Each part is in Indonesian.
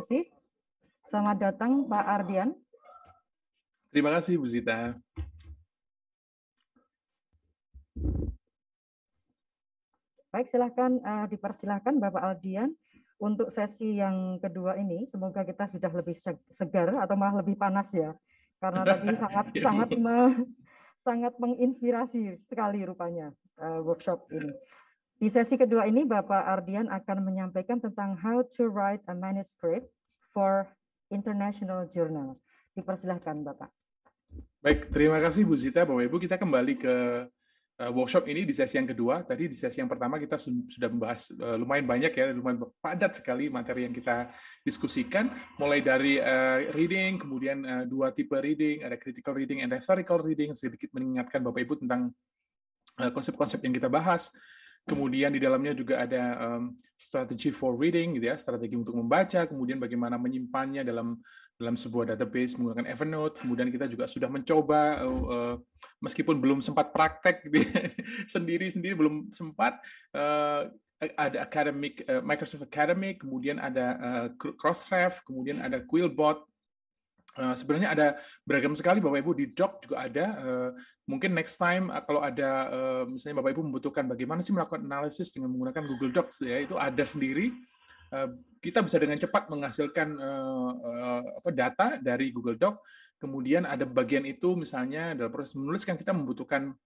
kasih. Selamat datang Pak Ardian. Terima kasih Bu Zita. Baik, silahkan dipersilahkan Bapak Ardian untuk sesi yang kedua ini. Semoga kita sudah lebih segar atau malah lebih panas ya, karena tadi sangat menginspirasi sekali rupanya workshop ini. Di sesi kedua ini Bapak Ardian akan menyampaikan tentang how to write a manuscript for international journal. Dipersilahkan Bapak. Baik, terima kasih Bu Zita. Bapak Ibu, kita kembali ke workshop ini di sesi yang kedua. Tadi di sesi yang pertama kita sudah membahas lumayan banyak ya, lumayan padat sekali materi yang kita diskusikan, mulai dari reading, kemudian dua tipe reading, ada critical reading and rhetorical reading, sedikit mengingatkan Bapak Ibu tentang konsep-konsep yang kita bahas. Kemudian di dalamnya juga ada strategy for reading, gitu ya, strategi untuk membaca, kemudian bagaimana menyimpannya dalam sebuah database menggunakan Evernote. Kemudian kita juga sudah mencoba, meskipun belum sempat praktek gitu ya, sendiri belum sempat, ada academic, Microsoft Academic, kemudian ada Crossref, kemudian ada Quillbot. Sebenarnya ada beragam sekali Bapak Ibu, di Doc juga ada. Mungkin next time kalau ada misalnya Bapak Ibu membutuhkan bagaimana sih melakukan analisis dengan menggunakan Google Docs ya, itu ada sendiri. Kita bisa dengan cepat menghasilkan data dari Google Doc. Kemudian ada bagian itu misalnya dalam proses menulis kan kita membutuhkan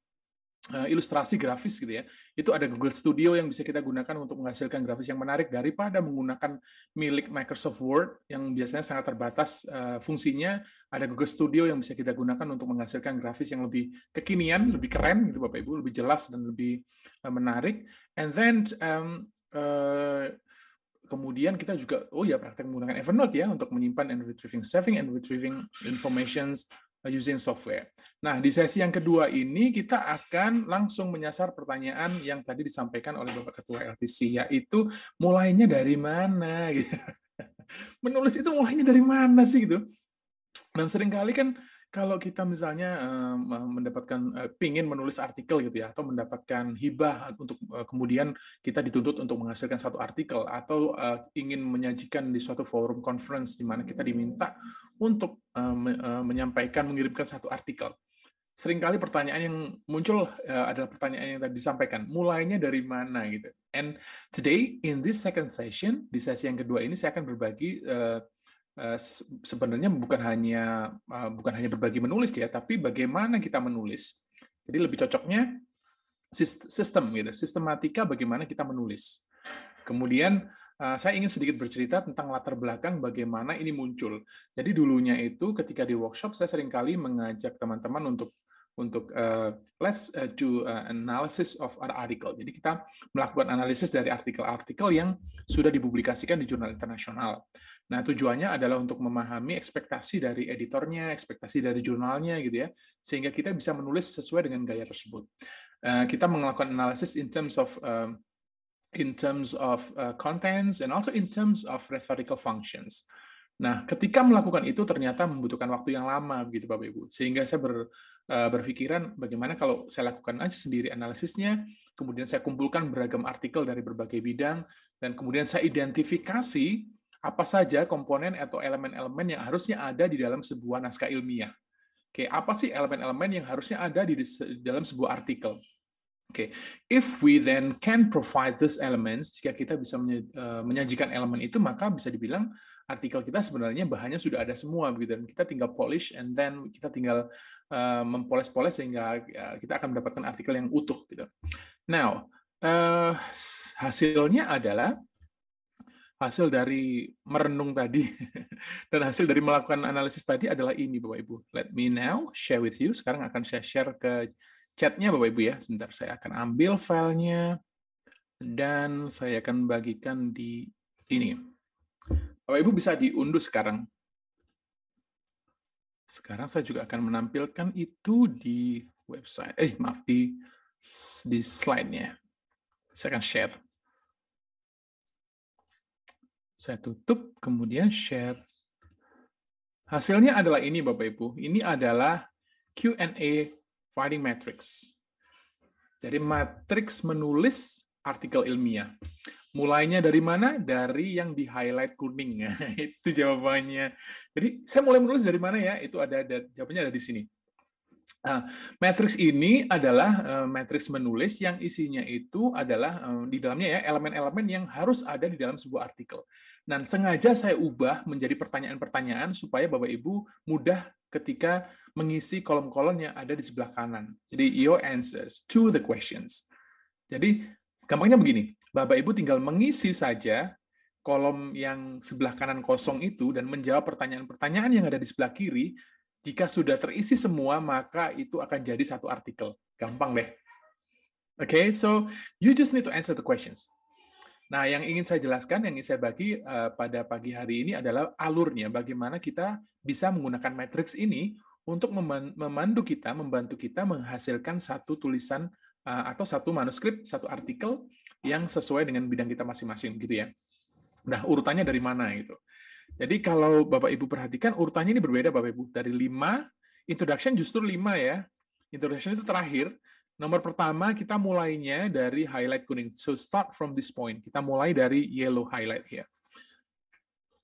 ilustrasi grafis gitu ya. Itu ada Google Studio yang bisa kita gunakan untuk menghasilkan grafis yang menarik daripada menggunakan milik Microsoft Word yang biasanya sangat terbatas fungsinya. Ada Google Studio yang bisa kita gunakan untuk menghasilkan grafis yang lebih kekinian, lebih keren gitu Bapak Ibu, lebih jelas dan lebih menarik. And then kemudian kita juga praktek menggunakan Evernote ya untuk menyimpan and retrieving, saving and retrieving informations using software. Nah, di sesi yang kedua ini kita akan langsung menyasar pertanyaan yang tadi disampaikan oleh Bapak Ketua LTC, yaitu mulainya dari mana? Menulis itu mulainya dari mana sih gitu? Dan seringkali kan kalau kita misalnya mendapatkan pingin menulis artikel gitu ya, atau mendapatkan hibah untuk kemudian kita dituntut untuk menghasilkan satu artikel, atau ingin menyajikan di suatu forum conference di mana kita diminta untuk mengirimkan satu artikel. Seringkali pertanyaan yang muncul adalah pertanyaan yang tadi disampaikan, mulainya dari mana gitu. And today in this second session, di sesi yang kedua ini saya akan berbagi sebenarnya bukan hanya berbagi menulis ya, tapi bagaimana kita menulis. Jadi lebih cocoknya sistematika bagaimana kita menulis. Kemudian saya ingin sedikit bercerita tentang latar belakang bagaimana ini muncul. Jadi dulunya itu ketika di workshop saya seringkali mengajak teman-teman untuk let's do analysis of our article. Jadi kita melakukan analisis dari artikel-artikel yang sudah dipublikasikan di jurnal internasional. Nah, tujuannya adalah untuk memahami ekspektasi dari editornya, ekspektasi dari jurnalnya gitu ya, sehingga kita bisa menulis sesuai dengan gaya tersebut. Kita melakukan analisis in terms of contents and also in terms of rhetorical functions. Nah, ketika melakukan itu ternyata membutuhkan waktu yang lama begitu Bapak Ibu. Sehingga saya berpikiran bagaimana kalau saya lakukan aja sendiri analisisnya, kemudian saya kumpulkan beragam artikel dari berbagai bidang, dan kemudian saya identifikasi apa saja komponen atau elemen-elemen yang harusnya ada di dalam sebuah naskah ilmiah. Oke, apa sih elemen-elemen yang harusnya ada di dalam sebuah artikel? Oke, if we then can provide these elements, jika kita bisa menyajikan elemen itu, maka bisa dibilang artikel kita sebenarnya bahannya sudah ada semua, begitu, dan kita tinggal polish, and then kita tinggal mempoles-poles sehingga kita akan mendapatkan artikel yang utuh, gitu. Now, hasilnya adalah hasil dari merenung tadi dan hasil dari melakukan analisis tadi adalah ini Bapak Ibu. Let me now share with you. Sekarang akan saya share ke chatnya Bapak Ibu ya. Sebentar, saya akan ambil filenya dan saya akan bagikan di ini. Bapak Ibu bisa diunduh sekarang. Sekarang saya juga akan menampilkan itu di website. Maaf, di slide-nya. Saya akan share. Saya tutup, kemudian share. Hasilnya adalah ini Bapak Ibu. Ini adalah Q&A writing matrix. Jadi matriks menulis artikel ilmiah. Mulainya dari mana? Dari yang di highlight kuning. Itu jawabannya. Jadi saya mulai menulis dari mana ya? Itu jawabannya ada di sini. Matriks ini adalah matriks menulis yang isinya itu adalah di dalamnya ya elemen-elemen yang harus ada di dalam sebuah artikel. Dan sengaja saya ubah menjadi pertanyaan-pertanyaan supaya Bapak Ibu mudah ketika mengisi kolom-kolom yang ada di sebelah kanan. Jadi your answers to the questions. Jadi gampangnya begini, Bapak Ibu tinggal mengisi saja kolom yang sebelah kanan kosong itu dan menjawab pertanyaan-pertanyaan yang ada di sebelah kiri. Jika sudah terisi semua, maka itu akan jadi satu artikel. Gampang deh. Okay, so you just need to answer the questions. Nah, yang ingin saya jelaskan, yang ingin saya bagi pada pagi hari ini adalah alurnya, bagaimana kita bisa menggunakan matriks ini untuk membantu kita menghasilkan satu tulisan atau satu manuskrip, satu artikel yang sesuai dengan bidang kita masing-masing, gitu ya. Nah, urutannya dari mana gitu. Jadi kalau Bapak Ibu perhatikan urutannya ini berbeda Bapak Ibu. Dari 5, introduction justru 5 ya. Introduction itu terakhir. Nomor pertama kita mulainya dari highlight kuning. So start from this point. Kita mulai dari yellow highlight here.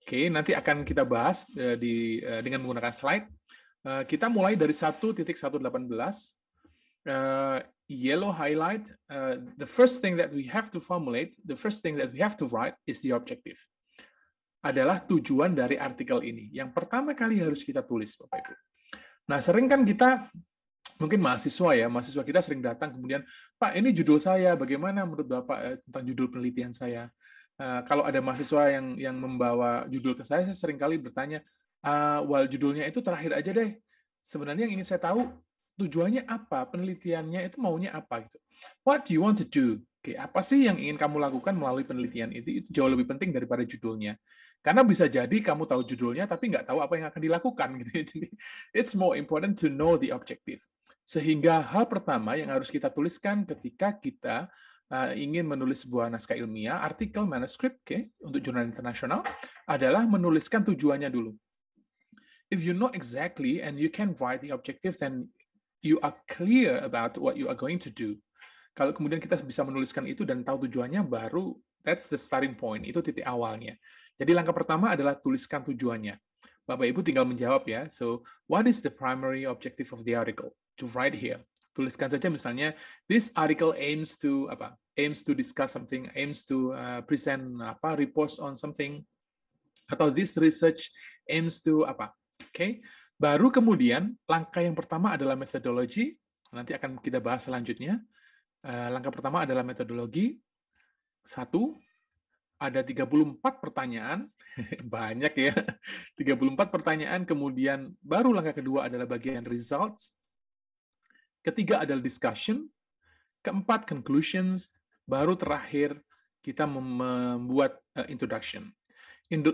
Oke, nanti akan kita bahas dengan menggunakan slide. Kita mulai dari 1.118. Yellow highlight, the first thing that we have to formulate, the first thing that we have to write is the objective. Adalah tujuan dari artikel ini. Yang pertama kali harus kita tulis, Bapak Ibu. Nah, sering kan kita, mungkin mahasiswa kita sering datang kemudian, Pak, ini judul saya, bagaimana menurut Bapak tentang judul penelitian saya? Kalau ada mahasiswa yang membawa judul ke saya sering kali bertanya, judulnya itu terakhir aja deh. Sebenarnya yang ingin saya tahu, tujuannya apa? Penelitiannya itu maunya apa? Gitu. What do you want to do? Oke, apa sih yang ingin kamu lakukan melalui penelitian itu jauh lebih penting daripada judulnya. Karena bisa jadi kamu tahu judulnya, tapi nggak tahu apa yang akan dilakukan. Gitu. Jadi, it's more important to know the objective. Sehingga hal pertama yang harus kita tuliskan ketika kita ingin menulis sebuah naskah ilmiah, artikel, manuskrip, untuk jurnal internasional, adalah menuliskan tujuannya dulu. If you know exactly and you can write the objective, then you are clear about what you are going to do. Kalau kemudian kita bisa menuliskan itu dan tahu tujuannya, baru that's the starting point, itu titik awalnya. Jadi langkah pertama adalah tuliskan tujuannya. Bapak Ibu tinggal menjawab ya. So, what is the primary objective of the article? To write here. Tuliskan saja misalnya, this article aims to discuss something, aims to present reports on something, atau this research aims to apa. Oke. Baru kemudian langkah yang pertama adalah methodology. Nanti akan kita bahas selanjutnya. Langkah pertama adalah metodologi. 1, ada 34 pertanyaan, banyak ya, 34 pertanyaan, kemudian baru langkah kedua adalah bagian results, ketiga adalah discussion, keempat conclusions, baru terakhir kita membuat introduction.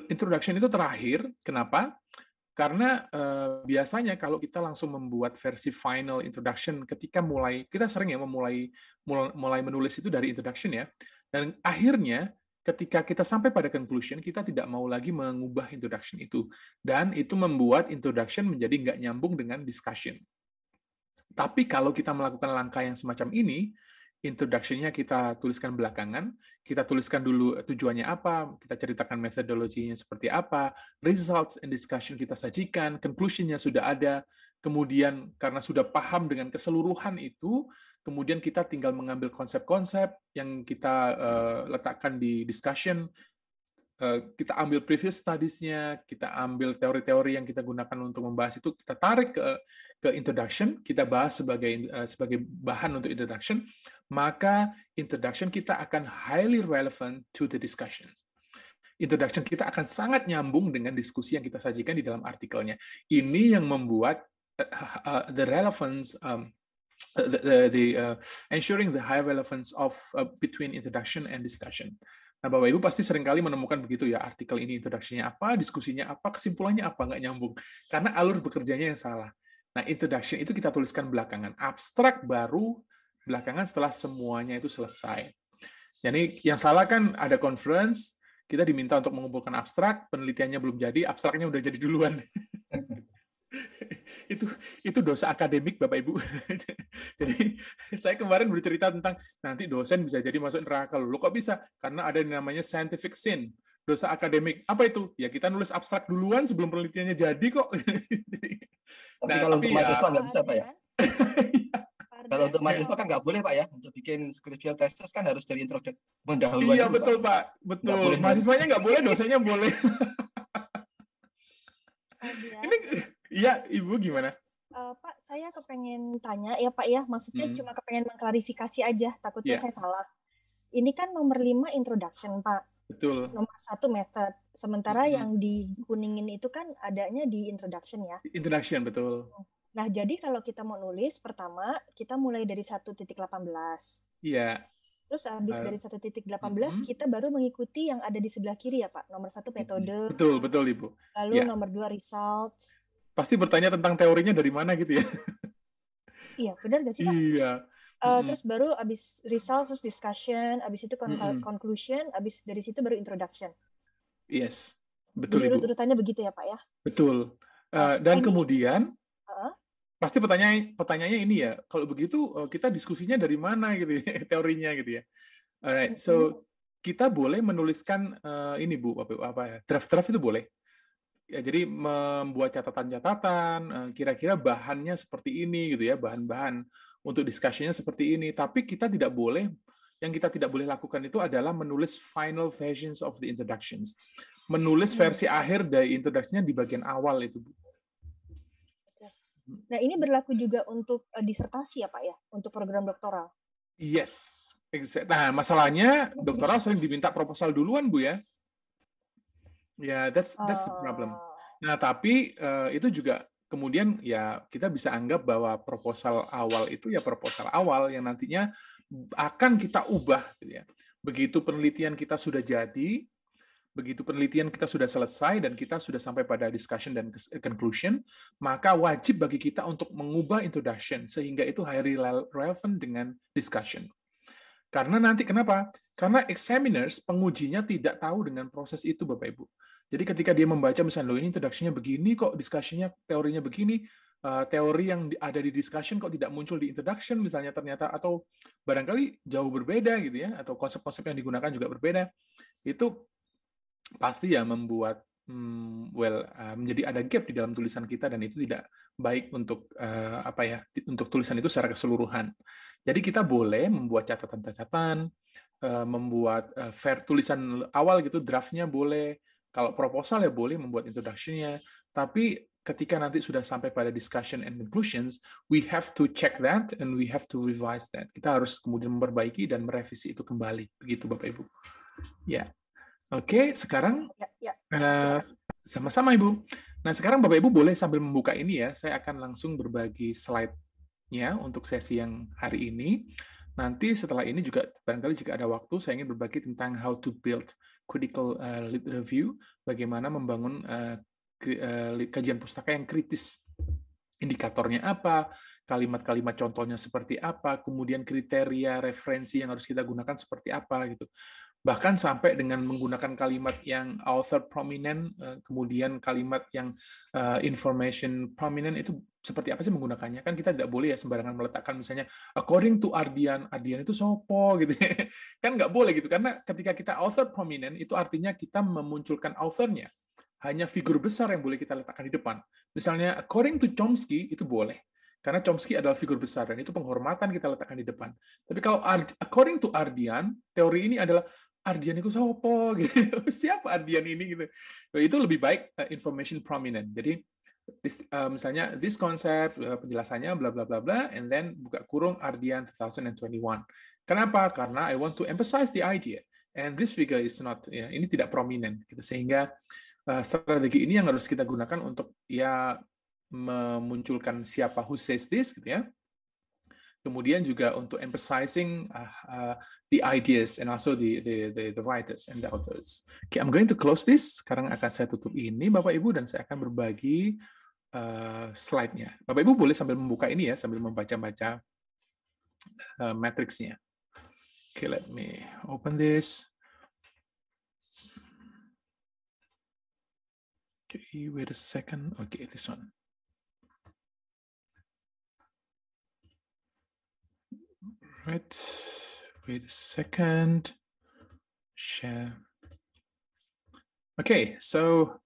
Introduction itu terakhir, kenapa? Karena biasanya kalau kita langsung membuat versi final introduction ketika kita sering ya mulai menulis itu dari introduction ya, dan akhirnya ketika kita sampai pada conclusion, kita tidak mau lagi mengubah introduction itu. Dan itu membuat introduction menjadi nggak nyambung dengan discussion. Tapi kalau kita melakukan langkah yang semacam ini, introduction-nya kita tuliskan belakangan, kita tuliskan dulu tujuannya apa, kita ceritakan metodologinya seperti apa, results and discussion kita sajikan, conclusion-nya sudah ada, kemudian karena sudah paham dengan keseluruhan itu, kemudian kita tinggal mengambil konsep-konsep yang kita letakkan di discussion, kita ambil previous studies-nya, kita ambil teori-teori yang kita gunakan untuk membahas itu, kita tarik ke introduction, kita bahas sebagai bahan untuk introduction, maka introduction kita akan highly relevant to the discussion. Introduction kita akan sangat nyambung dengan diskusi yang kita sajikan di dalam artikelnya. Ini yang membuat the relevance ensuring the high relevance of between introduction and discussion. Nah, Bapak Ibu pasti seringkali menemukan begitu ya, artikel ini introduction-nya apa, diskusinya apa, kesimpulannya apa, nggak nyambung. Karena alur bekerjanya yang salah. Nah, introduction itu kita tuliskan belakangan. Abstrak baru belakangan setelah semuanya itu selesai. Jadi yang salah kan ada conference, kita diminta untuk mengumpulkan abstrak, penelitiannya belum jadi, abstraknya udah jadi duluan. itu dosa akademik Bapak Ibu. Jadi saya kemarin bercerita tentang nanti dosen bisa jadi masuk neraka loh. Kok bisa? Karena ada yang namanya scientific sin, dosa akademik. Apa itu? Ya kita nulis abstrak duluan sebelum penelitiannya jadi kok. Tapi Nah, kalau untuk tapi ya mahasiswa nggak bisa, Pak ya? Kalau untuk Ya. mahasiswa kan nggak boleh, Pak ya. Untuk bikin skripsial thesis kan harus dari introduksi pendahuluan Iya dulu, betul Pak. Pak, betul. Mahasiswanya nggak boleh, dosennya boleh. Ini, iya Ibu gimana? Pak, saya kepengen tanya ya Pak ya, maksudnya cuma kepengen mengklarifikasi aja, takutnya saya salah. Ini kan nomor 5 introduction Pak. Betul. Nomor 1 method. Sementara yang di kuningin itu kan adanya di introduction ya. Introduction, betul. Nah, jadi kalau kita mau nulis, pertama kita mulai dari 1.18. Iya. Terus habis dari 1.18 kita baru mengikuti yang ada di sebelah kiri ya Pak. Nomor 1 metode. Betul Ibu. Lalu nomor 2 results. Pasti bertanya tentang teorinya dari mana gitu ya. Iya, benar nggak sih Pak? Iya. Terus baru habis results, terus discussion, habis itu conclusion, habis dari situ baru introduction. Yes, betul jadi Ibu. Urutannya begitu ya Pak ya? Betul. Dan kemudian pasti pertanyaannya ini ya, kalau begitu kita diskusinya dari mana gitu ya, teorinya gitu ya. Alright, so kita boleh menuliskan ini Bu, apa ya, draft-draft itu boleh. Ya, jadi membuat catatan-catatan, kira-kira bahannya seperti ini gitu ya, bahan-bahan untuk discussion-nya seperti ini. Tapi kita tidak boleh, yang kita tidak boleh lakukan itu adalah menulis final versions of the introductions. Menulis versi akhir dari introduction-nya di bagian awal itu Bu. Nah, ini berlaku juga untuk disertasi ya Pak ya, untuk program doktoral. Yes. Nah, masalahnya doktoral sering diminta proposal duluan Bu ya. Ya, that's the problem. Nah, tapi itu juga kemudian ya kita bisa anggap bahwa proposal awal itu ya proposal awal yang nantinya akan kita ubah gitu ya. Begitu penelitian kita sudah jadi, begitu penelitian kita sudah selesai dan kita sudah sampai pada discussion dan conclusion, maka wajib bagi kita untuk mengubah introduction sehingga itu highly relevant dengan discussion. Karena nanti kenapa? Karena examiners, pengujinya tidak tahu dengan proses itu Bapak Ibu. Jadi ketika dia membaca misalnya, loh ini introduction-nya begini kok, discussion-nya teorinya begini, teori yang ada di discussion kok tidak muncul di introduction misalnya ternyata, atau barangkali jauh berbeda gitu ya, atau konsep-konsep yang digunakan juga berbeda, itu pasti ya membuat menjadi ada gap di dalam tulisan kita dan itu tidak baik untuk untuk tulisan itu secara keseluruhan. Jadi kita boleh membuat catatan-catatan, membuat tulisan awal gitu, draftnya boleh. Kalau proposal ya boleh membuat introduction-nya. Tapi ketika nanti sudah sampai pada discussion and conclusions, we have to check that and we have to revise that. Kita harus kemudian memperbaiki dan merevisi itu kembali. Begitu Bapak Ibu. Ya. Oke, sekarang sama-sama Ibu. Nah, sekarang Bapak Ibu boleh sambil membuka ini ya, saya akan langsung berbagi slide-nya untuk sesi yang hari ini. Nanti setelah ini juga barangkali jika ada waktu, saya ingin berbagi tentang how to build critical lit review, bagaimana membangun kajian pustaka yang kritis. Indikatornya apa, kalimat-kalimat contohnya seperti apa, kemudian kriteria referensi yang harus kita gunakan seperti apa gitu. Bahkan sampai dengan menggunakan kalimat yang author prominent, kemudian kalimat yang information prominent, itu seperti apa sih menggunakannya? Kan kita tidak boleh ya sembarangan meletakkan misalnya according to Ardian, Ardian itu sopo gitu. Kan nggak boleh gitu, karena ketika kita author prominent itu artinya kita memunculkan authornya. Hanya figur besar yang boleh kita letakkan di depan. Misalnya according to Chomsky itu boleh. Karena Chomsky adalah figur besar dan itu penghormatan kita letakkan di depan. Tapi kalau according to Ardian, teori ini adalah Ardian itu sopo gitu. Siapa Ardian ini gitu. Itu lebih baik information prominent. Jadi misalnya this concept penjelasannya bla bla bla bla and then buka kurung Ardian 2021. Kenapa? Karena I want to emphasize the idea and this figure is not ini tidak prominent gitu. Sehingga strategi ini yang harus kita gunakan untuk ya memunculkan siapa who says this gitu ya. Kemudian juga untuk emphasizing the ideas and also the writers and the authors. Okay, I'm going to close this. Sekarang akan saya tutup ini Bapak Ibu dan saya akan berbagi slide-nya. Bapak Ibu boleh sambil membuka ini ya, sambil membaca-baca matriksnya. Okay, let me open this. Okay, wait a second. Okay, this one. Right. Wait a second. Share. Okay, so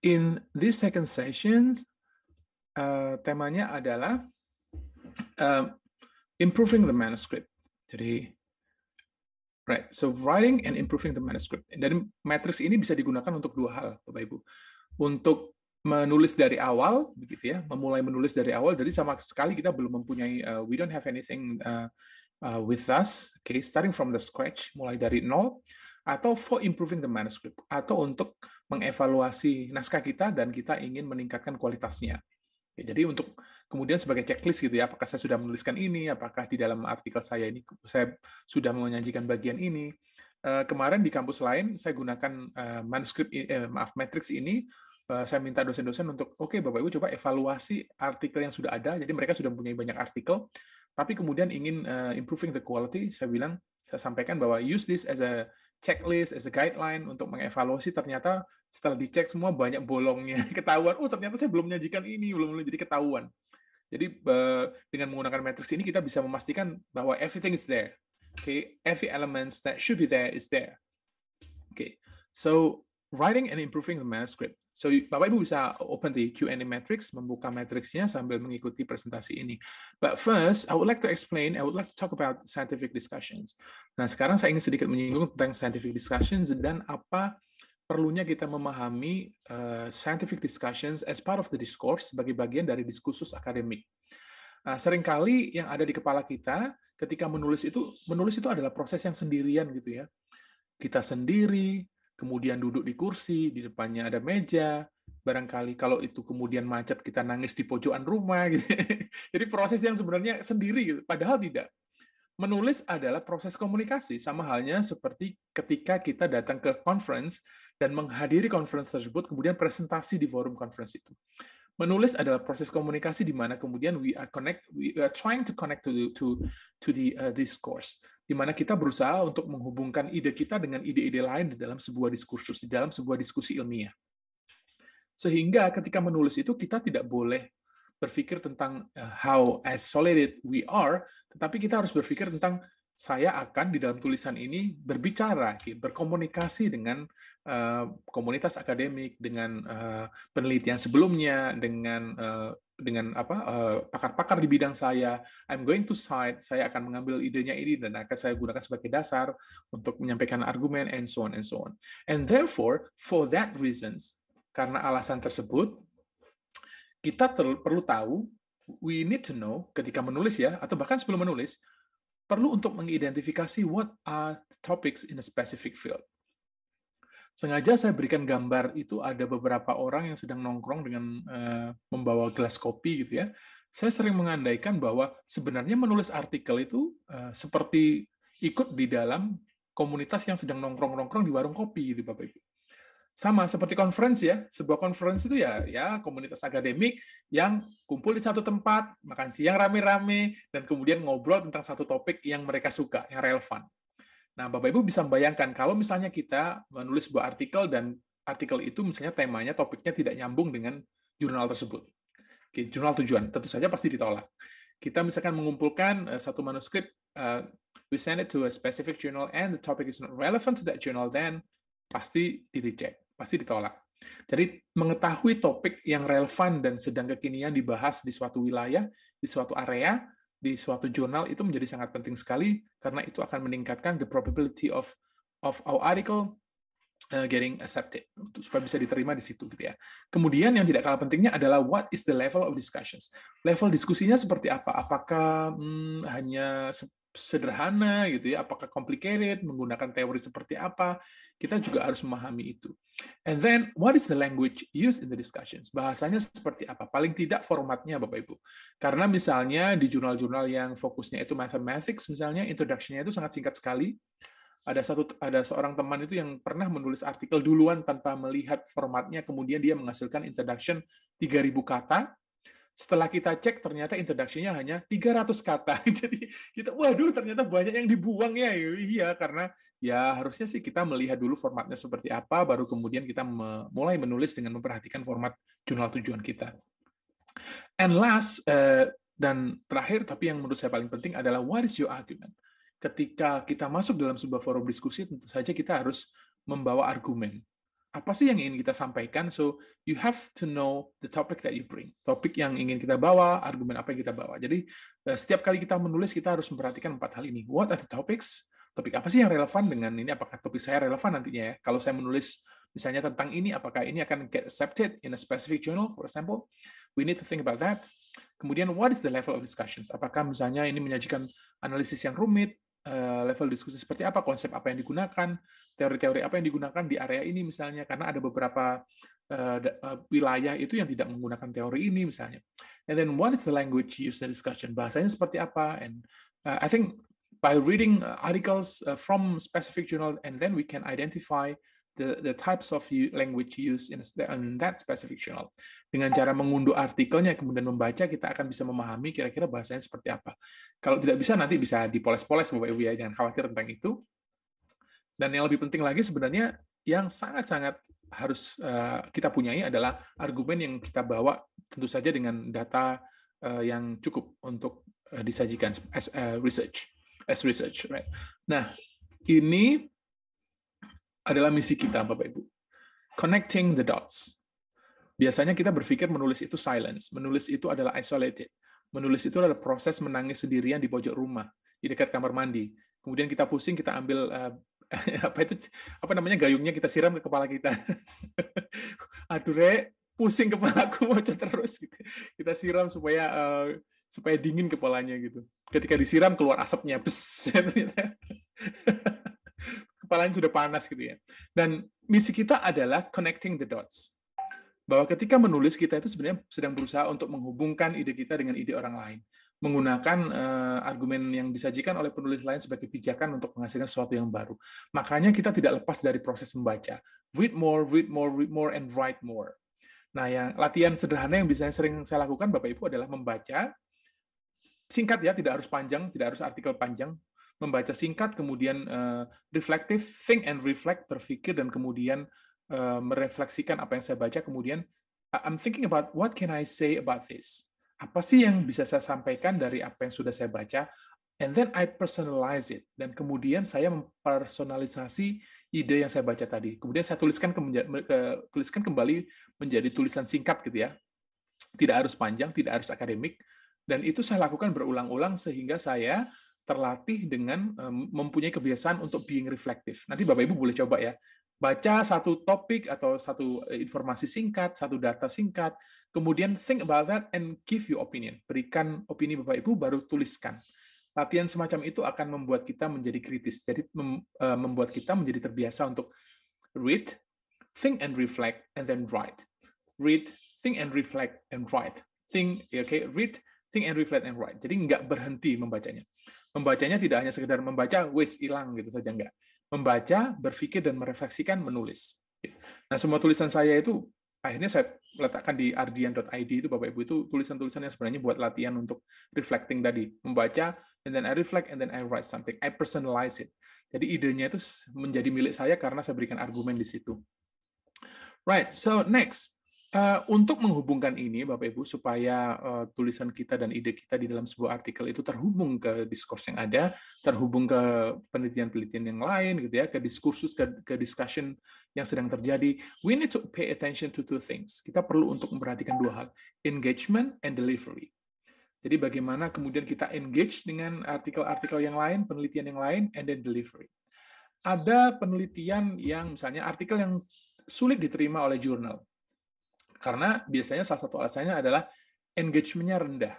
in this second session, temanya adalah improving the manuscript. Jadi, right, so writing and improving the manuscript. Dan matriks ini bisa digunakan untuk dua hal, Bapak Ibu. Untuk menulis dari awal, begitu ya, memulai menulis dari awal. Jadi sama sekali kita belum mempunyai, we don't have anything with us, okay, starting from the scratch, mulai dari nol, atau for improving the manuscript, atau untuk mengevaluasi naskah kita dan kita ingin meningkatkan kualitasnya. Ya, jadi untuk kemudian sebagai checklist gitu ya, apakah saya sudah menuliskan ini, apakah di dalam artikel saya ini saya sudah menyajikan bagian ini. Kemarin di kampus lain saya gunakan matriks ini. Saya minta dosen-dosen untuk, oke, Bapak Ibu coba evaluasi artikel yang sudah ada. Jadi mereka sudah mempunyai banyak artikel, tapi kemudian ingin improving the quality. Saya sampaikan bahwa use this as a checklist, as a guideline untuk mengevaluasi. Ternyata setelah dicek semua banyak bolongnya, ketahuan. Oh, ternyata saya belum menyajikan ini, belum jadi ketahuan. Jadi dengan menggunakan matriks ini kita bisa memastikan bahwa everything is there. Okay, every element that should be there is there. Okay, so writing and improving the manuscript. So Bapak Ibu bisa open the Q&A matrix, membuka matriksnya sambil mengikuti presentasi ini. But first, I would like to talk about scientific discussions. Nah, sekarang saya ingin sedikit menyinggung tentang scientific discussions dan apa perlunya kita memahami scientific discussions as part of the discourse sebagai bagian dari diskursus akademik. Seringkali yang ada di kepala kita ketika menulis itu adalah proses yang sendirian gitu ya. Kita sendiri, kemudian duduk di kursi, di depannya ada meja, barangkali kalau itu kemudian macet kita nangis di pojokan rumah gitu. Jadi proses yang sebenarnya sendiri gitu. Padahal tidak. Menulis adalah proses komunikasi, sama halnya seperti ketika kita datang ke conference dan menghadiri conference tersebut, kemudian presentasi di forum conference itu. Menulis adalah proses komunikasi di mana kemudian we are trying to connect to the discourse, di mana kita berusaha untuk menghubungkan ide kita dengan ide-ide lain di dalam sebuah diskursus, di dalam sebuah diskusi ilmiah. Sehingga ketika menulis itu kita tidak boleh berpikir tentang how isolated we are, tetapi kita harus berpikir tentang saya akan di dalam tulisan ini berbicara, berkomunikasi dengan komunitas akademik, dengan penelitian sebelumnya, dengan pakar-pakar di bidang saya. I'm going to cite, saya akan mengambil idenya ini dan akan saya gunakan sebagai dasar untuk menyampaikan argumen, and so on and so on. And therefore, for that reasons, karena alasan tersebut, kita perlu tahu, we need to know ketika menulis ya, atau bahkan sebelum menulis, perlu untuk mengidentifikasi what are topics in a specific field. Sengaja saya berikan gambar itu ada beberapa orang yang sedang nongkrong dengan membawa gelas kopi gitu ya. Saya sering mengandaikan bahwa sebenarnya menulis artikel itu seperti ikut di dalam komunitas yang sedang nongkrong-nongkrong di warung kopi gitu Bapak Ibu. Sama seperti conference ya, sebuah conference itu ya komunitas akademik yang kumpul di satu tempat, makan siang rame-rame, dan kemudian ngobrol tentang satu topik yang mereka suka, yang relevan. Nah, Bapak Ibu bisa membayangkan kalau misalnya kita menulis sebuah artikel dan artikel itu misalnya temanya, topiknya tidak nyambung dengan jurnal tersebut. Oke, jurnal tujuan, tentu saja pasti ditolak. Kita misalkan mengumpulkan satu manuskrip, we send it to a specific journal and the topic is not relevant to that journal, then pasti di-reject, pasti ditolak. Jadi mengetahui topik yang relevan dan sedang kekinian dibahas di suatu wilayah, di suatu area, di suatu jurnal itu menjadi sangat penting sekali karena itu akan meningkatkan the probability of our article getting accepted, supaya bisa diterima di situ gitu ya. Kemudian yang tidak kalah pentingnya adalah what is the level of discussions. Level diskusinya seperti apa? Apakah hanya sederhana gitu ya, apakah complicated, menggunakan teori seperti apa, kita juga harus memahami itu. And then, what is the language used in the discussions? Bahasanya seperti apa? Paling tidak formatnya, Bapak Ibu. Karena misalnya di jurnal-jurnal yang fokusnya itu mathematics, misalnya introduction-nya itu sangat singkat sekali. Ada seorang teman itu yang pernah menulis artikel duluan tanpa melihat formatnya, kemudian dia menghasilkan introduction 3.000 kata. Setelah kita cek, ternyata introduction-nya hanya 300 kata. Jadi kita, waduh, ternyata banyak yang dibuang ya. Iya, karena ya harusnya sih kita melihat dulu formatnya seperti apa, baru kemudian kita mulai menulis dengan memperhatikan format jurnal tujuan kita. And last, Dan terakhir, tapi yang menurut saya paling penting adalah what is your argument? Ketika kita masuk dalam sebuah forum diskusi, tentu saja kita harus membawa argumen. Apa sih yang ingin kita sampaikan? So, you have to know the topic that you bring. Topik yang ingin kita bawa, argumen apa yang kita bawa. Jadi, setiap kali kita menulis, kita harus memperhatikan 4 hal ini. What are the topics? Topik apa sih yang relevan dengan ini? Apakah topik saya relevan nantinya ya? Kalau saya menulis misalnya tentang ini, apakah ini akan get accepted in a specific journal, for example? We need to think about that. Kemudian, what is the level of discussions? Apakah misalnya ini menyajikan analisis yang rumit, level diskusi seperti apa, konsep apa yang digunakan, teori-teori apa yang digunakan di area ini misalnya, karena ada beberapa wilayah itu yang tidak menggunakan teori ini misalnya. And then, what is the language used in discussion? Bahasanya seperti apa? And I think by reading articles from specific journal, and then we can identify the types of language used in that specific journal. Dengan cara mengunduh artikelnya, kemudian membaca, kita akan bisa memahami kira-kira bahasanya seperti apa. Kalau tidak bisa, nanti bisa dipoles-poles, Bapak Ibu ya, jangan khawatir tentang itu. Dan yang lebih penting lagi sebenarnya, yang sangat-sangat harus kita punyai adalah argumen yang kita bawa, tentu saja dengan data yang cukup untuk disajikan as research, right? Nah, ini adalah misi kita, Bapak Ibu. Connecting the dots. Biasanya kita berpikir menulis itu silence, menulis itu adalah isolated, menulis itu adalah proses menangis sendirian di pojok rumah, di dekat kamar mandi. Kemudian kita pusing, kita ambil apa namanya gayungnya, kita siram ke kepala kita. Aduh, Rek, pusing kepalaku bocor terus. Kita siram supaya dingin kepalanya gitu. Ketika disiram keluar asapnya, kepalanya sudah panas gitu ya. Dan misi kita adalah connecting the dots. Bahwa ketika menulis, kita itu sebenarnya sedang berusaha untuk menghubungkan ide kita dengan ide orang lain. Menggunakan argumen yang disajikan oleh penulis lain sebagai pijakan untuk menghasilkan sesuatu yang baru. Makanya kita tidak lepas dari proses membaca. Read more, read more, read more, and write more. Nah, yang latihan sederhana yang biasanya sering saya lakukan, Bapak Ibu, adalah membaca singkat ya, tidak harus panjang, tidak harus artikel panjang. Membaca singkat, kemudian reflective, think and reflect, berpikir dan kemudian merefleksikan apa yang saya baca, kemudian I'm thinking about what can I say about this? Apa sih yang bisa saya sampaikan dari apa yang sudah saya baca? And then I personalize it. Dan kemudian saya mempersonalisasi ide yang saya baca tadi. Kemudian saya tuliskan kembali menjadi tulisan singkat gitu ya. Tidak harus panjang, tidak harus akademik. Dan itu saya lakukan berulang-ulang sehingga saya terlatih dengan mempunyai kebiasaan untuk being reflective. Nanti Bapak Ibu boleh coba ya. Baca satu topik atau satu informasi singkat, satu data singkat, kemudian think about that and give your opinion. Berikan opini Bapak Ibu, baru tuliskan. Latihan semacam itu akan membuat kita menjadi kritis. Jadi membuat kita menjadi terbiasa untuk read, think and reflect, and then write. Read, think and reflect, and write. Read, think and reflect and write. Jadi nggak berhenti membacanya. Membacanya tidak hanya sekedar membaca, wis hilang gitu saja, nggak. Membaca, berpikir, dan merefleksikan, menulis. Nah, semua tulisan saya itu, akhirnya saya letakkan di ardian.id itu, Bapak Ibu, itu tulisan-tulisan yang sebenarnya buat latihan untuk reflecting tadi. Membaca, and then I reflect, and then I write something. I personalize it. Jadi idenya itu menjadi milik saya karena saya berikan argumen di situ. Right, so next. Untuk menghubungkan ini, Bapak Ibu, supaya tulisan kita dan ide kita di dalam sebuah artikel itu terhubung ke diskurs yang ada, terhubung ke penelitian-penelitian yang lain, gitu ya, ke diskursus, ke discussion yang sedang terjadi, we need to pay attention to two things. Kita perlu untuk memperhatikan dua hal, engagement and delivery. Jadi bagaimana kemudian kita engage dengan artikel-artikel yang lain, penelitian yang lain, and then delivery. Ada penelitian yang misalnya artikel yang sulit diterima oleh jurnal. Karena biasanya salah satu alasannya adalah engagement-nya rendah.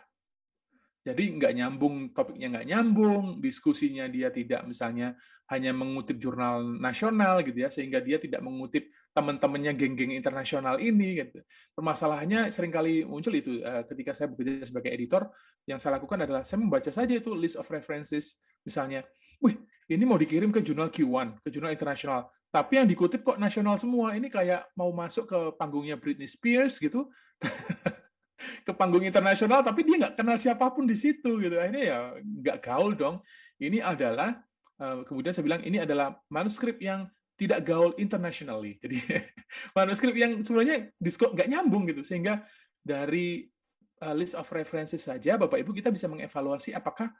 Jadi nggak nyambung, topiknya nggak nyambung, diskusinya dia tidak misalnya hanya mengutip jurnal nasional gitu ya, sehingga dia tidak mengutip teman-temannya geng-geng internasional ini. Gitu. Permasalahannya seringkali muncul itu ketika saya bekerja sebagai editor, yang saya lakukan adalah saya membaca saja itu list of references, misalnya, wih ini mau dikirim ke jurnal Q1, ke jurnal internasional. Tapi yang dikutip kok nasional semua, ini kayak mau masuk ke panggungnya Britney Spears gitu, ke panggung internasional, tapi dia nggak kenal siapapun di situ gitu. Akhirnya ya nggak gaul dong. Ini adalah kemudian saya bilang ini adalah manuskrip yang tidak gaul internationally. Jadi manuskrip yang sebenarnya nggak nyambung gitu, sehingga dari list of references saja, Bapak Ibu, kita bisa mengevaluasi apakah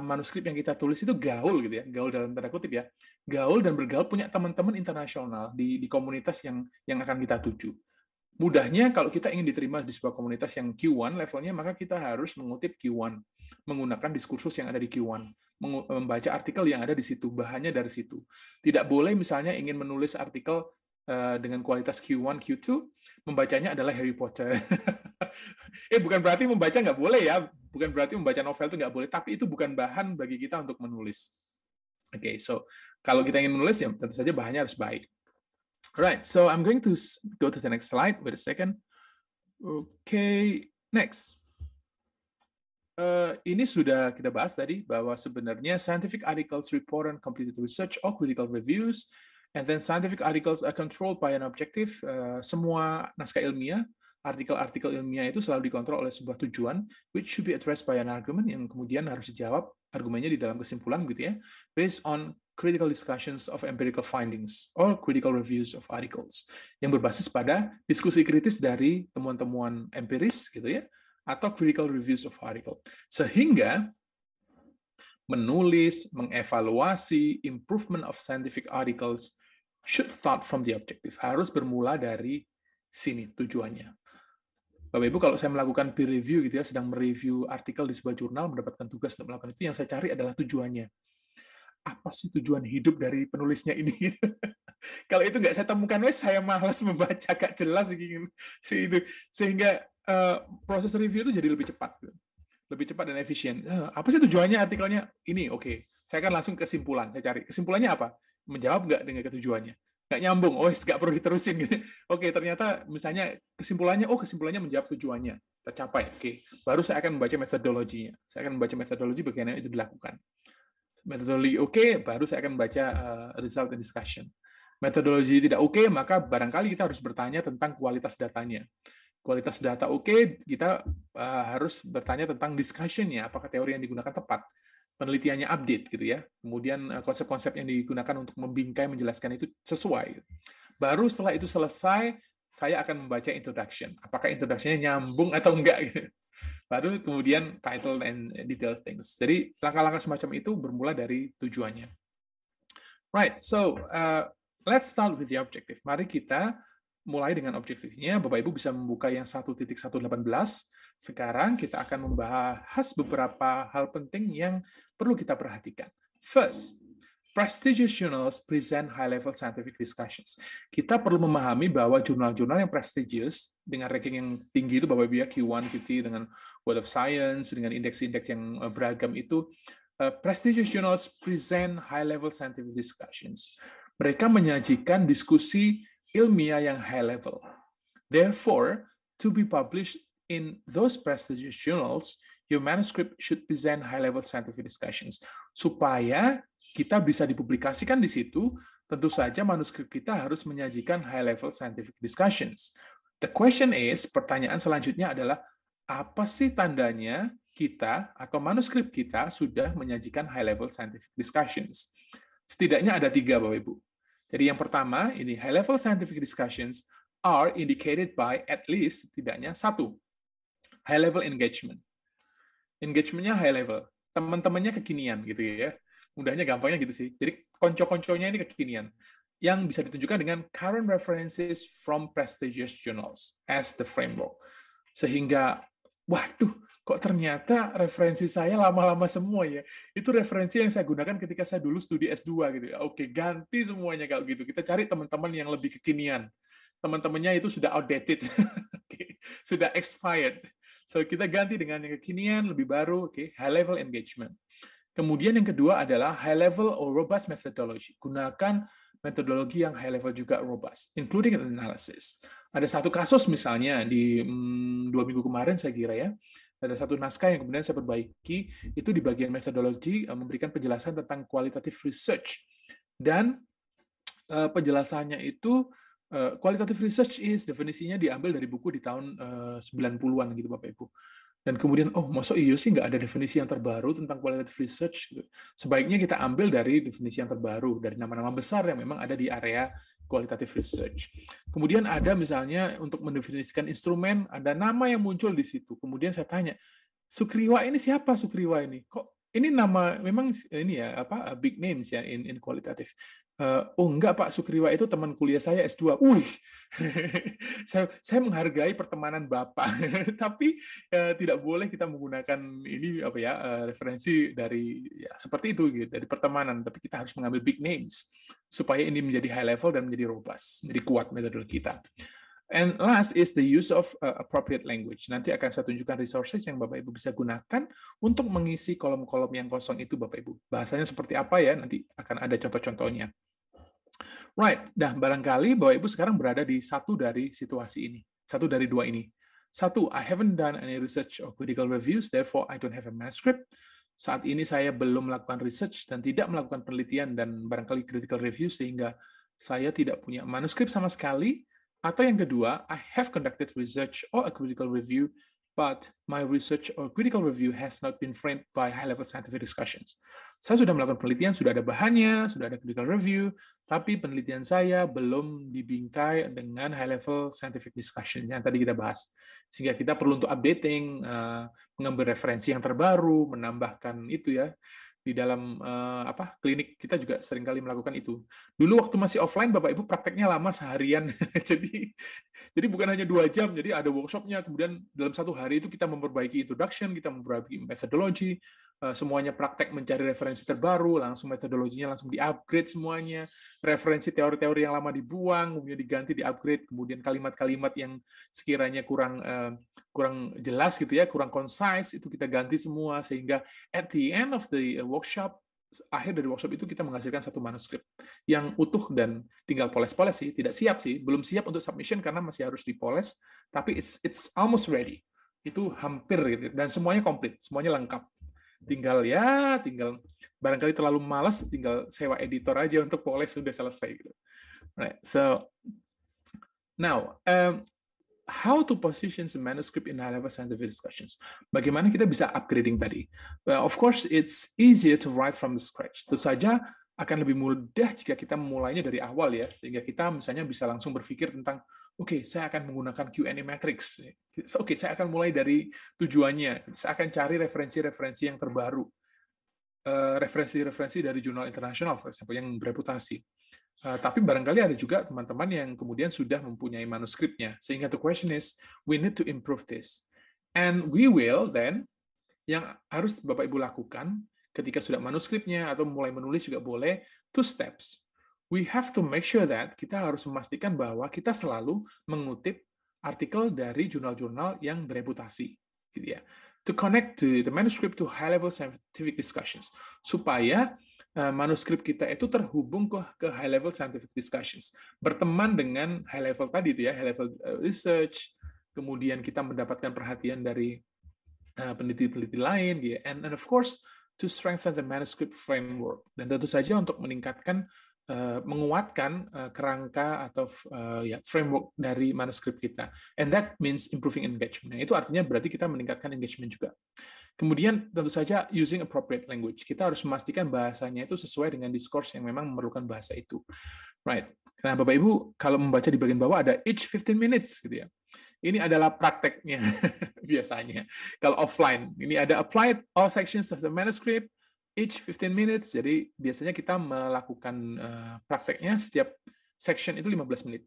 manuskrip yang kita tulis itu gaul gitu ya, gaul dalam tanda kutip ya, gaul dan bergaul punya teman-teman internasional di komunitas yang akan kita tuju. Mudahnya kalau kita ingin diterima di sebuah komunitas yang Q1 levelnya, maka kita harus mengutip Q1, menggunakan diskursus yang ada di Q1, membaca artikel yang ada di situ, bahannya dari situ. Tidak boleh misalnya ingin menulis artikel dengan kualitas Q1, Q2, membacanya adalah Harry Potter. Bukan berarti membaca nggak boleh ya, bukan berarti membaca novel itu nggak boleh, tapi itu bukan bahan bagi kita untuk menulis. Oke, so kalau kita ingin menulis, ya tentu saja bahannya harus baik. Right, so I'm going to go to the next slide. Wait a second. Okay, next. Ini sudah kita bahas tadi bahwa sebenarnya scientific articles report on completed research or critical reviews, and then scientific articles are controlled by an objective. Semua naskah ilmiah, artikel-artikel ilmiah itu selalu dikontrol oleh sebuah tujuan, which should be addressed by an argument, yang kemudian harus dijawab argumennya di dalam kesimpulan gitu ya, based on critical discussions of empirical findings or critical reviews of articles, yang berbasis pada diskusi kritis dari temuan-temuan empiris gitu ya, atau critical reviews of article. Sehingga menulis, mengevaluasi, improvement of scientific articles should start from the objective. Harus bermula dari sini tujuannya. Bapak Ibu, kalau saya melakukan peer review gitu ya, sedang mereview artikel di sebuah jurnal, mendapatkan tugas untuk melakukan itu, yang saya cari adalah tujuannya. Apa sih tujuan hidup dari penulisnya ini? Kalau itu nggak saya temukan, saya malas membaca, gak jelas gitu. Sehingga proses review itu jadi lebih cepat dan efisien. Apa sih tujuannya artikelnya ini? Oke, saya akan langsung kesimpulan. Saya cari kesimpulannya apa? Menjawab nggak dengan ketujuannya? Nggak nyambung, nggak perlu diterusin gitu. Oke, ternyata misalnya kesimpulannya menjawab tujuannya, tercapai. Oke, baru saya akan membaca metodologinya. Saya akan membaca metodologi bagaimana itu dilakukan. Metodologi oke, baru saya akan membaca result and discussion. Metodologi tidak oke, maka barangkali kita harus bertanya tentang kualitas datanya. Kualitas data oke, kita harus bertanya tentang discussion-nya, apakah teori yang digunakan tepat, penelitiannya update gitu ya. Kemudian konsep-konsep yang digunakan untuk membingkai menjelaskan itu sesuai. Baru setelah itu selesai, saya akan membaca introduction. Apakah introduction-nya nyambung atau enggak gitu. Baru kemudian title and detail things. Jadi langkah-langkah semacam itu bermula dari tujuannya. Right, so let's start with the objective. Mari kita mulai dengan objektifnya. Bapak Ibu bisa membuka yang 1.118. Sekarang kita akan membahas beberapa hal penting yang perlu kita perhatikan. First, prestigious journals present high-level scientific discussions. Kita perlu memahami bahwa jurnal-jurnal yang prestigious, dengan ranking yang tinggi itu, Bapak Ibu ya, Q1, Q2, dengan World of Science, dengan indeks-indeks yang beragam itu, prestigious journals present high-level scientific discussions. Mereka menyajikan diskusi ilmiah yang high-level. Therefore, to be published in those prestigious journals, your manuscript should present high-level scientific discussions. Supaya kita bisa dipublikasikan di situ, tentu saja manuskrip kita harus menyajikan high-level scientific discussions. The question is, pertanyaan selanjutnya adalah, apa sih tandanya kita atau manuskrip kita sudah menyajikan high-level scientific discussions? Setidaknya ada 3, Bapak Ibu. Jadi yang pertama, ini high-level scientific discussions are indicated by at least setidaknya 1, high-level engagement. Engagement-nya high level, teman-temannya kekinian gitu ya. Mudahnya gampangnya gitu sih. Jadi konco-konconya ini kekinian. Yang bisa ditunjukkan dengan current references from prestigious journals as the framework. Sehingga, waduh, kok ternyata referensi saya lama-lama semua ya. Itu referensi yang saya gunakan ketika saya dulu studi S2 gitu ya. Oke, ganti semuanya kalau gitu. Kita cari teman-teman yang lebih kekinian. Teman-temannya itu sudah outdated. Sudah expired. So, kita ganti dengan yang kekinian, lebih baru, high level engagement. Kemudian yang kedua adalah high level or robust methodology. Gunakan metodologi yang high level juga robust, including analysis. Ada satu kasus misalnya di 2 minggu kemarin saya kira ya, ada satu naskah yang kemudian saya perbaiki, itu di bagian metodologi memberikan penjelasan tentang qualitative research. Dan penjelasannya itu qualitative research definisinya diambil dari buku di tahun 90-an gitu Bapak Ibu. Dan kemudian, masuk iya sih nggak ada definisi yang terbaru tentang qualitative research. Sebaiknya kita ambil dari definisi yang terbaru, dari nama-nama besar yang memang ada di area qualitative research. Kemudian ada misalnya untuk mendefinisikan instrumen, ada nama yang muncul di situ. Kemudian saya tanya, Sukriwa ini siapa Sukriwa ini? Kok ini nama memang ini ya apa big names ya in qualitative. Oh enggak Pak, Sukriwa itu teman kuliah saya S2. Saya menghargai pertemanan Bapak, tapi tidak boleh kita menggunakan ini apa ya referensi dari ya, seperti itu gitu, dari pertemanan, tapi kita harus mengambil big names supaya ini menjadi high level dan menjadi robust, menjadi kuat metodologi kita. And last is the use of appropriate language. Nanti akan saya tunjukkan resources yang Bapak Ibu bisa gunakan untuk mengisi kolom-kolom yang kosong itu Bapak Ibu. Bahasanya seperti apa ya? Nanti akan ada contoh-contohnya. Right, barangkali Bapak Ibu sekarang berada di satu dari situasi ini, satu dari dua ini. Satu, I haven't done any research or critical reviews, therefore I don't have a manuscript. Saat ini saya belum melakukan research dan tidak melakukan penelitian dan barangkali critical review sehingga saya tidak punya manuskrip sama sekali. Atau yang kedua, I have conducted research or a critical review, but my research or critical review has not been framed by high-level scientific discussions. Saya sudah melakukan penelitian, sudah ada bahannya, sudah ada critical review, tapi penelitian saya belum dibingkai dengan high-level scientific discussion yang tadi kita bahas. Sehingga kita perlu untuk updating, mengambil referensi yang terbaru, menambahkan itu ya. Di dalam klinik kita juga seringkali melakukan itu. Dulu waktu masih offline Bapak Ibu prakteknya lama seharian. jadi bukan hanya 2 jam, jadi ada workshopnya, kemudian dalam 1 hari itu kita memperbaiki introduction, kita memperbaiki methodology, semuanya praktek mencari referensi terbaru, langsung metodologinya langsung di-upgrade semuanya, referensi teori-teori yang lama dibuang, kemudian diganti, di-upgrade, kemudian kalimat-kalimat yang sekiranya kurang jelas gitu ya, kurang concise, itu kita ganti semua, sehingga at the end of the workshop, akhir dari workshop itu kita menghasilkan satu manuskrip yang utuh dan tinggal poles-poles sih, tidak siap sih, belum siap untuk submission karena masih harus dipoles, tapi it's almost ready. Itu hampir gitu, dan semuanya komplit, semuanya lengkap. Tinggal barangkali terlalu malas, tinggal sewa editor aja untuk poles, sudah selesai gitu. Right. So now how to position the manuscript in high-level scientific discussions. Bagaimana kita bisa upgrading tadi? Well, of course, it's easier to write from the scratch. Tentu saja akan lebih mudah jika kita memulainya dari awal ya, sehingga kita misalnya bisa langsung berpikir tentang, oke, saya akan menggunakan Q&A matrix. Oke, saya akan mulai dari tujuannya. Saya akan cari referensi-referensi yang terbaru, referensi-referensi dari jurnal internasional, for example, yang bereputasi. Tapi barangkali ada juga teman-teman yang kemudian sudah mempunyai manuskripnya. Sehingga the question is, we need to improve this. And we will then, yang harus Bapak Ibu lakukan, ketika sudah manuskripnya atau mulai menulis juga boleh, 2 steps. We have to make sure that kita harus memastikan bahwa kita selalu mengutip artikel dari jurnal-jurnal yang bereputasi. Gitu ya. To connect the manuscript to high-level scientific discussions. Supaya manuskrip kita itu terhubung ke high-level scientific discussions. Berteman dengan high-level tadi, itu ya, high-level research, kemudian kita mendapatkan perhatian dari peneliti-peneliti lain, gitu. And of course, to strengthen the manuscript framework. Dan tentu saja untuk meningkatkan, menguatkan kerangka atau framework dari manuskrip kita. And that means improving engagement. Nah, itu artinya berarti kita meningkatkan engagement juga. Kemudian tentu saja using appropriate language. Kita harus memastikan bahasanya itu sesuai dengan discourse yang memang memerlukan bahasa itu. Right. Nah, Bapak Ibu, kalau membaca di bagian bawah ada each 15 minutes gitu ya. Ini adalah prakteknya biasanya. Kalau offline, ini ada applied all sections of the manuscript each 15 minutes. Jadi biasanya kita melakukan prakteknya setiap section itu 15 menit.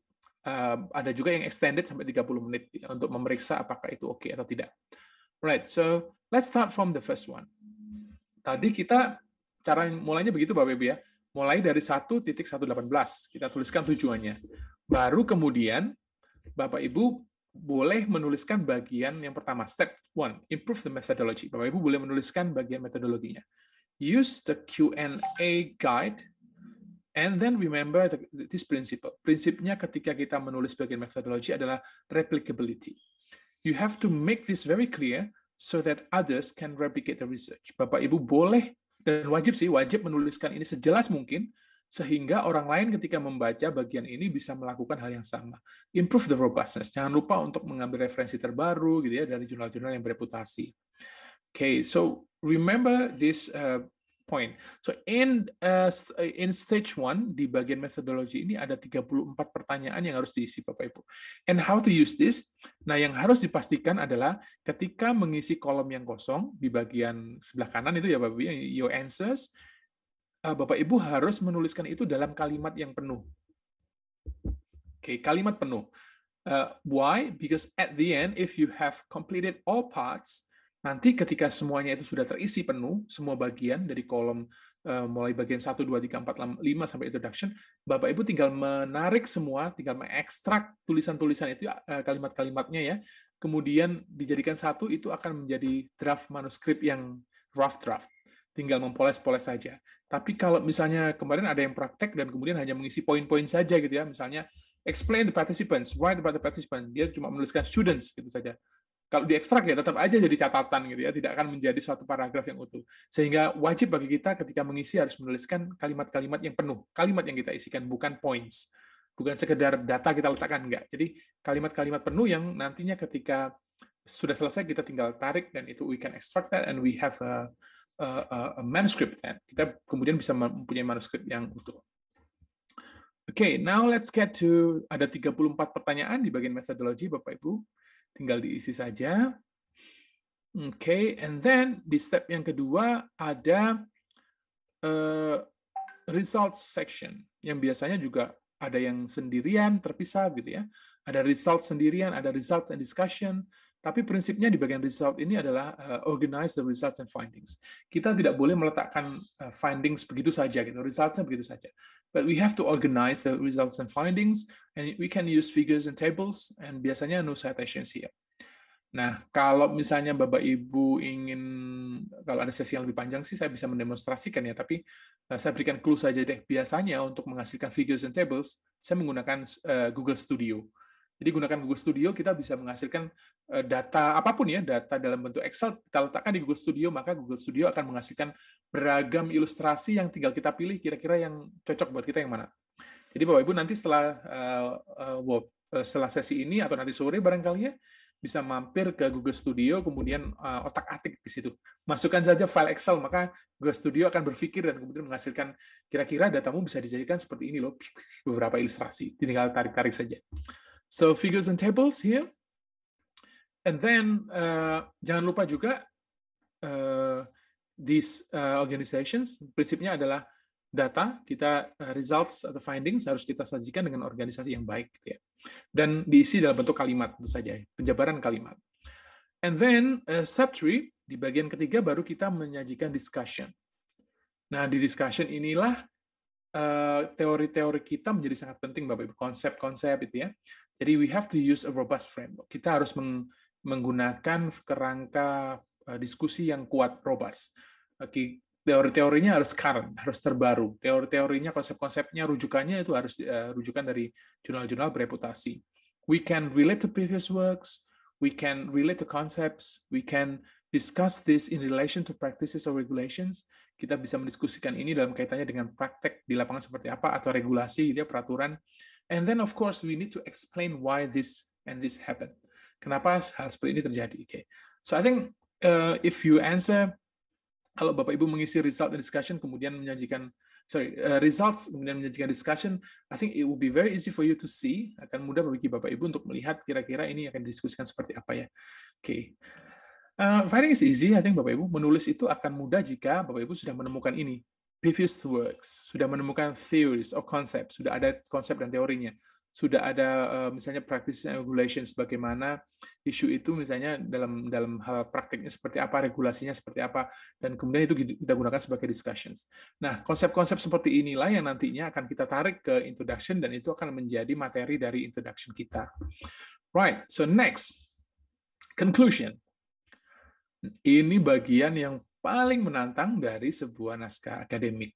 Ada juga yang extended sampai 30 menit untuk memeriksa apakah itu oke atau tidak. Right, so let's start from the first one. Tadi kita cara mulainya begitu Bapak Ibu ya. Mulai dari 1.118, kita tuliskan tujuannya. Baru kemudian Bapak Ibu boleh menuliskan bagian yang pertama, step 1, improve the methodology. Bapak Ibu boleh menuliskan bagian metodologinya. Use the Q&A guide, and then remember this principle. Prinsipnya ketika kita menulis bagian metodologi adalah replicability. You have to make this very clear so that others can replicate the research. Bapak Ibu boleh dan wajib menuliskan ini sejelas mungkin, sehingga orang lain ketika membaca bagian ini bisa melakukan hal yang sama. Improve the robustness. Jangan lupa untuk mengambil referensi terbaru gitu ya dari jurnal-jurnal yang bereputasi. Okay, so remember this point. So in stage 1 di bagian methodology ini ada 34 pertanyaan yang harus diisi Bapak Ibu. And how to use this? Nah, yang harus dipastikan adalah ketika mengisi kolom yang kosong di bagian sebelah kanan itu ya Bapak Ibu, your answers, Bapak Ibu harus menuliskan itu dalam kalimat yang penuh. Oke, kalimat penuh. Why? Because at the end, if you have completed all parts, nanti ketika semuanya itu sudah terisi penuh, semua bagian dari kolom mulai bagian 1, 2, 3, 4, 5 sampai introduction, Bapak Ibu tinggal menarik semua, tinggal mengekstrak tulisan-tulisan itu, kalimat-kalimatnya ya, kemudian dijadikan satu, itu akan menjadi draft manuskrip yang rough draft. Tinggal mempoles-poles saja. Tapi kalau misalnya kemarin ada yang praktek dan kemudian hanya mengisi poin-poin saja gitu ya, misalnya explain the participants, write about the participants, dia cuma menuliskan students gitu saja. Kalau diekstrak ya tetap aja jadi catatan gitu ya, tidak akan menjadi suatu paragraf yang utuh. Sehingga wajib bagi kita ketika mengisi harus menuliskan kalimat-kalimat yang penuh, kalimat yang kita isikan, bukan points, bukan sekedar data kita letakkan, enggak. Jadi kalimat-kalimat penuh yang nantinya ketika sudah selesai kita tinggal tarik dan itu we can extract that and we have a manuscript then. Kita kemudian bisa mempunyai manuskrip yang utuh. Okay, now let's get to ada 34 pertanyaan di bagian methodology Bapak Ibu. Tinggal diisi saja. Okay, and then di step yang kedua ada results section yang biasanya juga ada yang sendirian terpisah gitu ya. Ada results sendirian, ada results and discussion. Tapi prinsipnya di bagian result ini adalah organize the results and findings. Kita tidak boleh meletakkan findings begitu saja gitu, results-nya begitu saja. But we have to organize the results and findings, and we can use figures and tables, and biasanya no citations here. Nah, kalau misalnya Bapak Ibu ingin, kalau ada sesi yang lebih panjang sih saya bisa mendemonstrasikan ya, tapi saya berikan clue saja deh. Biasanya untuk menghasilkan figures and tables, saya menggunakan Google Studio. Jadi gunakan Google Studio, kita bisa menghasilkan data apapun ya, data dalam bentuk Excel, kita letakkan di Google Studio, maka Google Studio akan menghasilkan beragam ilustrasi yang tinggal kita pilih kira-kira yang cocok buat kita yang mana. Jadi Bapak Ibu nanti setelah sesi ini atau nanti sore barangkali ya, bisa mampir ke Google Studio, kemudian otak-atik di situ. Masukkan saja file Excel, maka Google Studio akan berpikir dan kemudian menghasilkan kira-kira datamu bisa dijadikan seperti ini loh, beberapa ilustrasi, tinggal tarik-tarik saja. So figures and tables here. And then jangan lupa juga these organizations, prinsipnya adalah data, kita results atau findings harus kita sajikan dengan organisasi yang baik gitu ya. Dan diisi dalam bentuk kalimat tentu saja, penjabaran kalimat. And then step 3 di bagian ketiga baru kita menyajikan discussion. Nah, di discussion inilah teori-teori kita menjadi sangat penting Bapak Ibu, konsep-konsep itu ya. Jadi we have to use a robust framework. Kita harus menggunakan kerangka diskusi yang kuat, robust. Teori-teorinya harus current, harus terbaru. Teori-teorinya, konsep-konsepnya, rujukannya itu harus rujukan dari jurnal-jurnal bereputasi. We can relate to previous works, we can relate to concepts, we can discuss this in relation to practices or regulations. Kita bisa mendiskusikan ini dalam kaitannya dengan praktek di lapangan seperti apa, atau regulasi, peraturan. And then of course we need to explain why this and this happened. Kenapa hal seperti ini terjadi? Okay. So I think if you answer, kalau Bapak Ibu mengisi result and discussion kemudian menyajikan results kemudian menyajikan discussion, I think it will be very easy for you to see, akan mudah bagi Bapak Ibu untuk melihat kira-kira ini akan didiskusikan seperti apa ya. Oke. Writing is easy, I think Bapak Ibu menulis itu akan mudah jika Bapak Ibu sudah menemukan ini. Previous works, sudah menemukan theories or concepts, sudah ada konsep dan teorinya, sudah ada misalnya practice and regulations, bagaimana isu itu misalnya dalam hal prakteknya seperti apa, regulasinya seperti apa, dan kemudian itu kita gunakan sebagai discussions. Nah, konsep-konsep seperti inilah yang nantinya akan kita tarik ke introduction dan itu akan menjadi materi dari introduction kita. Right, so next, conclusion. Ini bagian yang paling menantang dari sebuah naskah akademik.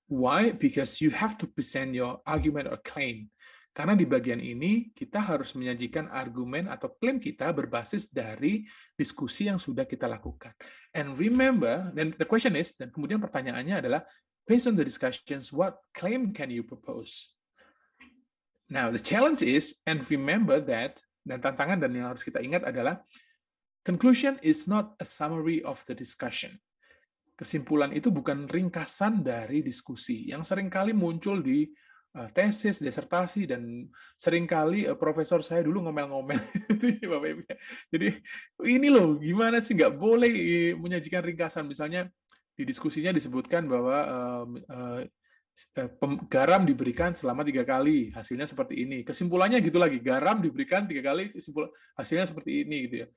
Why? Because you have to present your argument or claim. Karena di bagian ini kita harus menyajikan argumen atau klaim kita berbasis dari diskusi yang sudah kita lakukan. And remember, then the question is, dan kemudian pertanyaannya adalah, based on the discussions, what claim can you propose? Now, the challenge is, and remember that, dan tantangan dan yang harus kita ingat adalah, conclusion is not a summary of the discussion. kesimpulan itu bukan ringkasan dari diskusi yang seringkali muncul di tesis, disertasi, dan seringkali profesor saya dulu ngomel-ngomel. Bapak Ibu. Jadi ini loh, gimana sih nggak boleh menyajikan ringkasan. Misalnya di diskusinya disebutkan bahwa garam diberikan selama 3 kali, hasilnya seperti ini. Kesimpulannya gitu lagi, garam diberikan 3 kali, hasilnya seperti ini gitu ya.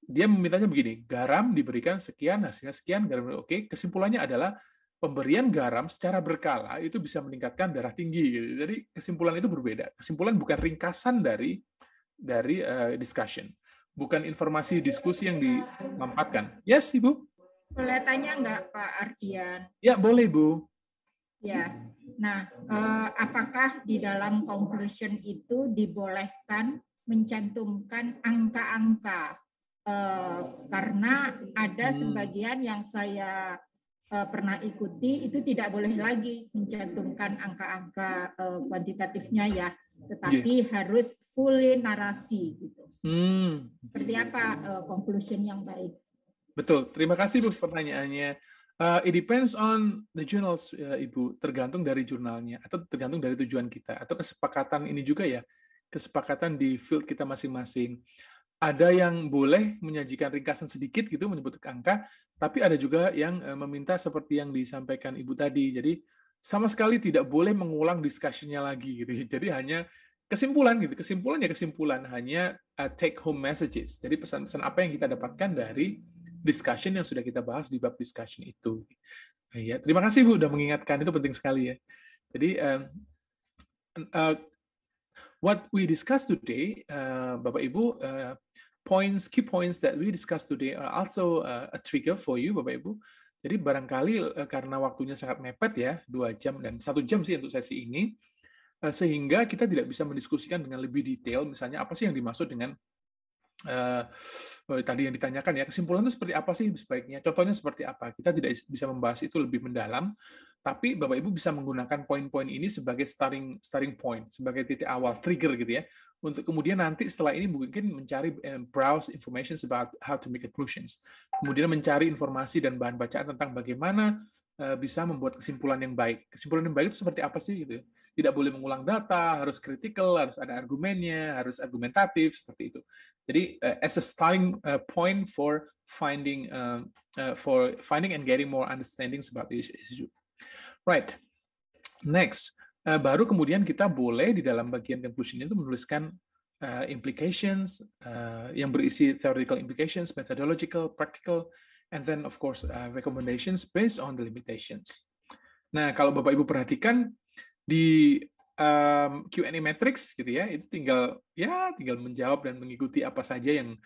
Dia memintanya begini, garam diberikan sekian, hasilnya sekian, garam oke. Kesimpulannya adalah pemberian garam secara berkala itu bisa meningkatkan darah tinggi. Gitu. Jadi kesimpulan itu berbeda. Kesimpulan bukan ringkasan dari discussion, bukan informasi diskusi yang dimampatkan. Yes, Ibu. Boleh tanya nggak, Pak Ardian? Ya, boleh, Bu. Ya. Nah, apakah di dalam conclusion itu dibolehkan mencantumkan angka-angka? Karena ada sebagian yang saya pernah ikuti itu tidak boleh lagi mencantumkan angka-angka kuantitatifnya ya, tetapi harus fully narasi gitu. Seperti apa conclusion yang baik? Betul, terima kasih Bu pertanyaannya. It depends on the journals, Ibu, tergantung dari jurnalnya atau tergantung dari tujuan kita atau kesepakatan ini juga ya, kesepakatan di field kita masing-masing. Ada yang boleh menyajikan ringkasan sedikit gitu menyebut angka, tapi ada juga yang meminta seperti yang disampaikan Ibu tadi. Jadi sama sekali tidak boleh mengulang discussion-nya lagi gitu. Jadi hanya kesimpulan gitu. Kesimpulan ya kesimpulan, hanya take home messages. Jadi pesan-pesan apa yang kita dapatkan dari discussion yang sudah kita bahas di bab discussion itu. Ya, terima kasih Bu udah mengingatkan, itu penting sekali ya. Jadi what we discussed today, Bapak Ibu, key points that we discussed today are also a trigger for you, Bapak Ibu. Jadi barangkali karena waktunya sangat mepet ya, 2 jam dan 1 jam sih untuk sesi ini, sehingga kita tidak bisa mendiskusikan dengan lebih detail, misalnya apa sih yang dimaksud dengan tadi yang ditanyakan ya, kesimpulan itu seperti apa sih sebaiknya, contohnya seperti apa. Kita tidak bisa membahas itu lebih mendalam, tapi Bapak Ibu bisa menggunakan poin-poin ini sebagai starting point, sebagai titik awal, trigger gitu ya, untuk kemudian nanti setelah ini mungkin mencari browse information about how to make conclusions, kemudian mencari informasi dan bahan bacaan tentang bagaimana bisa membuat kesimpulan yang baik. Kesimpulan yang baik itu seperti apa sih gitu ya? Tidak boleh mengulang data, harus critical, harus ada argumennya, harus argumentatif seperti itu. Jadi as a starting point for finding and getting more understandings about the issue. Right. Next, baru kemudian kita boleh di dalam bagian conclusion itu menuliskan implications yang berisi theoretical implications, methodological, practical, and then of course recommendations based on the limitations. Nah, kalau Bapak Ibu perhatikan di Q&A matrix gitu ya, itu tinggal menjawab dan mengikuti apa saja yang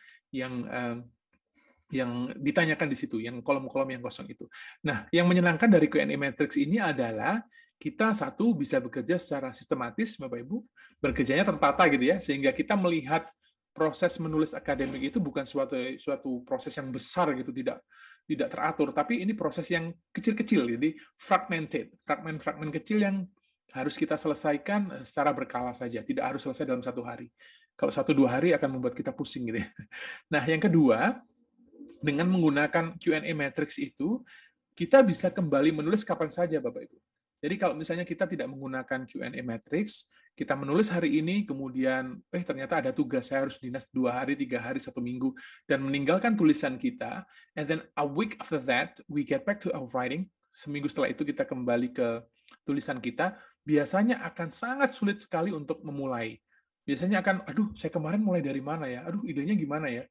ditanyakan di situ, yang kolom-kolom yang kosong itu. Nah, yang menyenangkan dari Q&A matrix ini adalah kita bisa bekerja secara sistematis, Bapak Ibu, bekerjanya tertata gitu ya, sehingga kita melihat proses menulis akademik itu bukan suatu proses yang besar gitu, tidak teratur, tapi ini proses yang kecil-kecil, jadi fragmented, fragmen kecil yang harus kita selesaikan secara berkala saja, tidak harus selesai dalam 1 hari. Kalau 1-2 hari akan membuat kita pusing gitu ya. Nah, yang kedua, dengan menggunakan Q&A matrix itu, kita bisa kembali menulis kapan saja, Bapak Ibu. Jadi kalau misalnya kita tidak menggunakan Q&A matrix, kita menulis hari ini, kemudian ternyata ada tugas, saya harus dinas 2 hari, 3 hari, 1 minggu, dan meninggalkan tulisan kita, and then a week after that, we get back to our writing, seminggu setelah itu kita kembali ke tulisan kita, biasanya akan sangat sulit sekali untuk memulai. Biasanya akan, saya kemarin mulai dari mana ya? Idenya gimana ya?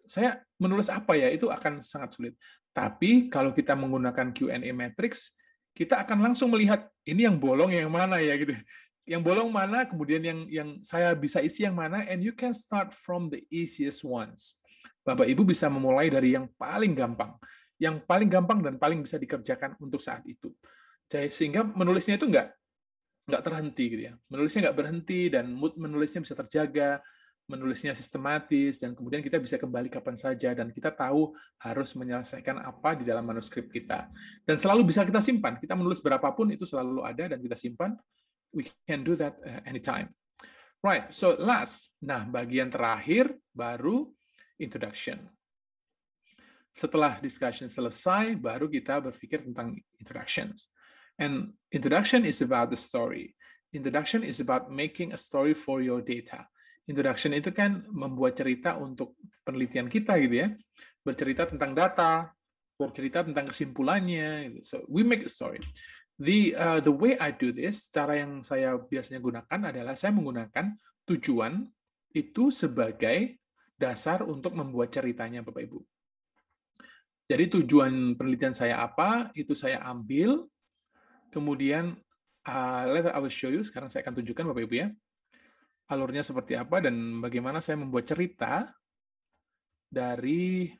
Saya menulis apa ya? Itu akan sangat sulit. Tapi kalau kita menggunakan Q&A matrix, kita akan langsung melihat ini yang bolong yang mana ya gitu. Yang bolong mana, kemudian yang saya bisa isi yang mana, and you can start from the easiest ones. Bapak Ibu bisa memulai dari yang paling gampang dan paling bisa dikerjakan untuk saat itu. Sehingga menulisnya itu nggak terhenti gitu ya. Menulisnya nggak berhenti dan mood menulisnya bisa terjaga, menulisnya sistematis, dan kemudian kita bisa kembali kapan saja dan kita tahu harus menyelesaikan apa di dalam manuskrip kita. Dan selalu bisa kita simpan. Kita menulis berapapun itu selalu ada dan kita simpan. We can do that anytime. Right, so last. Nah, bagian terakhir baru introduction. setelah discussion selesai, baru kita berpikir tentang introductions. And introduction is about the story. Introduction is about making a story for your data. Introduction itu kan membuat cerita untuk penelitian kita gitu ya. Bercerita tentang data, bercerita tentang kesimpulannya. Gitu. So we make a story. The way I do this, cara yang saya biasanya gunakan adalah saya menggunakan tujuan itu sebagai dasar untuk membuat ceritanya, Bapak Ibu. Jadi tujuan penelitian saya apa, itu saya ambil, kemudian later I will show you, sekarang saya akan tunjukkan Bapak Ibu ya, alurnya seperti apa dan bagaimana saya membuat cerita dari,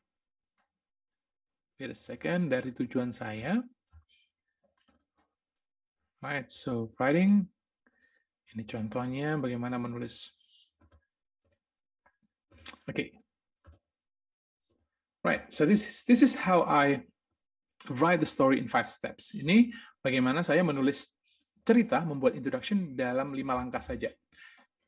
wait a second, dari tujuan saya. Right, so writing, ini contohnya bagaimana menulis. Okay. Right, so this is how I write the story in 5 steps. Ini bagaimana saya menulis cerita, membuat introduction dalam 5 langkah saja.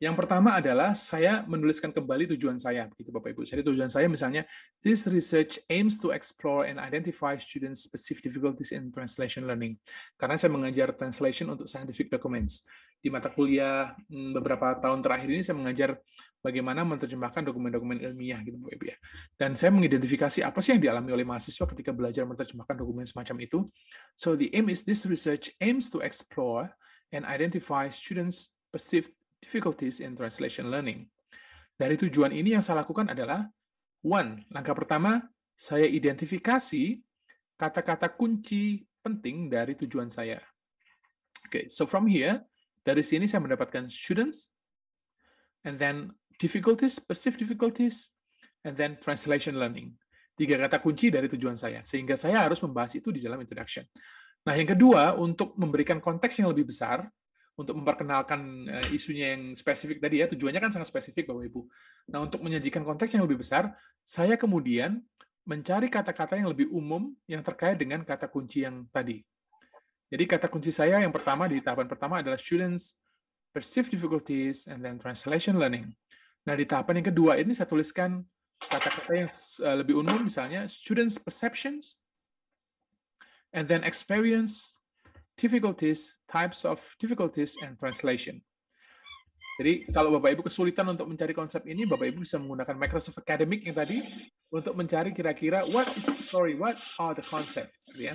Yang pertama adalah saya menuliskan kembali tujuan saya, gitu Bapak Ibu. Jadi tujuan saya misalnya, this research aims to explore and identify students' specific difficulties in translation learning. Karena saya mengajar translation untuk scientific documents. Di mata kuliah beberapa tahun terakhir ini saya mengajar bagaimana menerjemahkan dokumen-dokumen ilmiah gitu Bapak Ibu ya. Dan saya mengidentifikasi apa sih yang dialami oleh mahasiswa ketika belajar menerjemahkan dokumen semacam itu. So the aim is this research aims to explore and identify students' perceived difficulties in translation learning. Dari tujuan ini yang saya lakukan adalah, langkah pertama, saya identifikasi kata-kata kunci penting dari tujuan saya. Okay, so from here, dari sini saya mendapatkan students, and then difficulties, perceived difficulties, and then translation learning. 3 kata kunci dari tujuan saya, sehingga saya harus membahas itu di dalam introduction. Nah, yang kedua, untuk memberikan konteks yang lebih besar, untuk memperkenalkan isunya yang spesifik tadi ya, tujuannya kan sangat spesifik Bapak Ibu. Nah, untuk menyajikan konteks yang lebih besar, saya kemudian mencari kata-kata yang lebih umum yang terkait dengan kata kunci yang tadi. Jadi kata kunci saya yang pertama di tahapan pertama adalah students, perceived difficulties, and then translation learning. Nah, di tahapan yang kedua ini saya tuliskan kata-kata yang lebih umum, misalnya students' perceptions, and then experience, difficulties, types of difficulties, and translation. Jadi kalau Bapak Ibu kesulitan untuk mencari konsep ini, Bapak Ibu bisa menggunakan Microsoft Academic yang tadi untuk mencari kira-kira what is the story, what are the concepts, ya.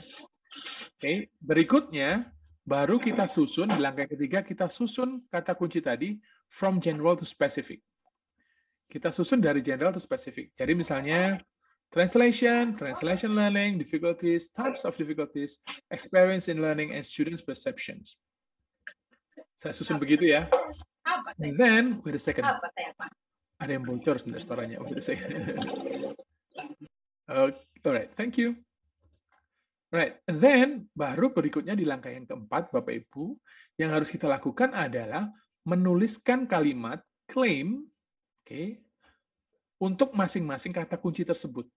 Oke, berikutnya baru kita susun di langkah ketiga, kita susun kata kunci tadi from general to specific. Kita susun dari general to specific. Jadi misalnya translation, translation learning, difficulties, types of difficulties, experience in learning, and students' perceptions. Saya susun begitu ya. And then, wait a second. Ada yang bocor sebentar suaranya. Wait a second. Alright, thank you. Right, and then baru berikutnya di langkah yang keempat, Bapak Ibu, yang harus kita lakukan adalah menuliskan kalimat claim, okay, untuk masing-masing kata kunci tersebut.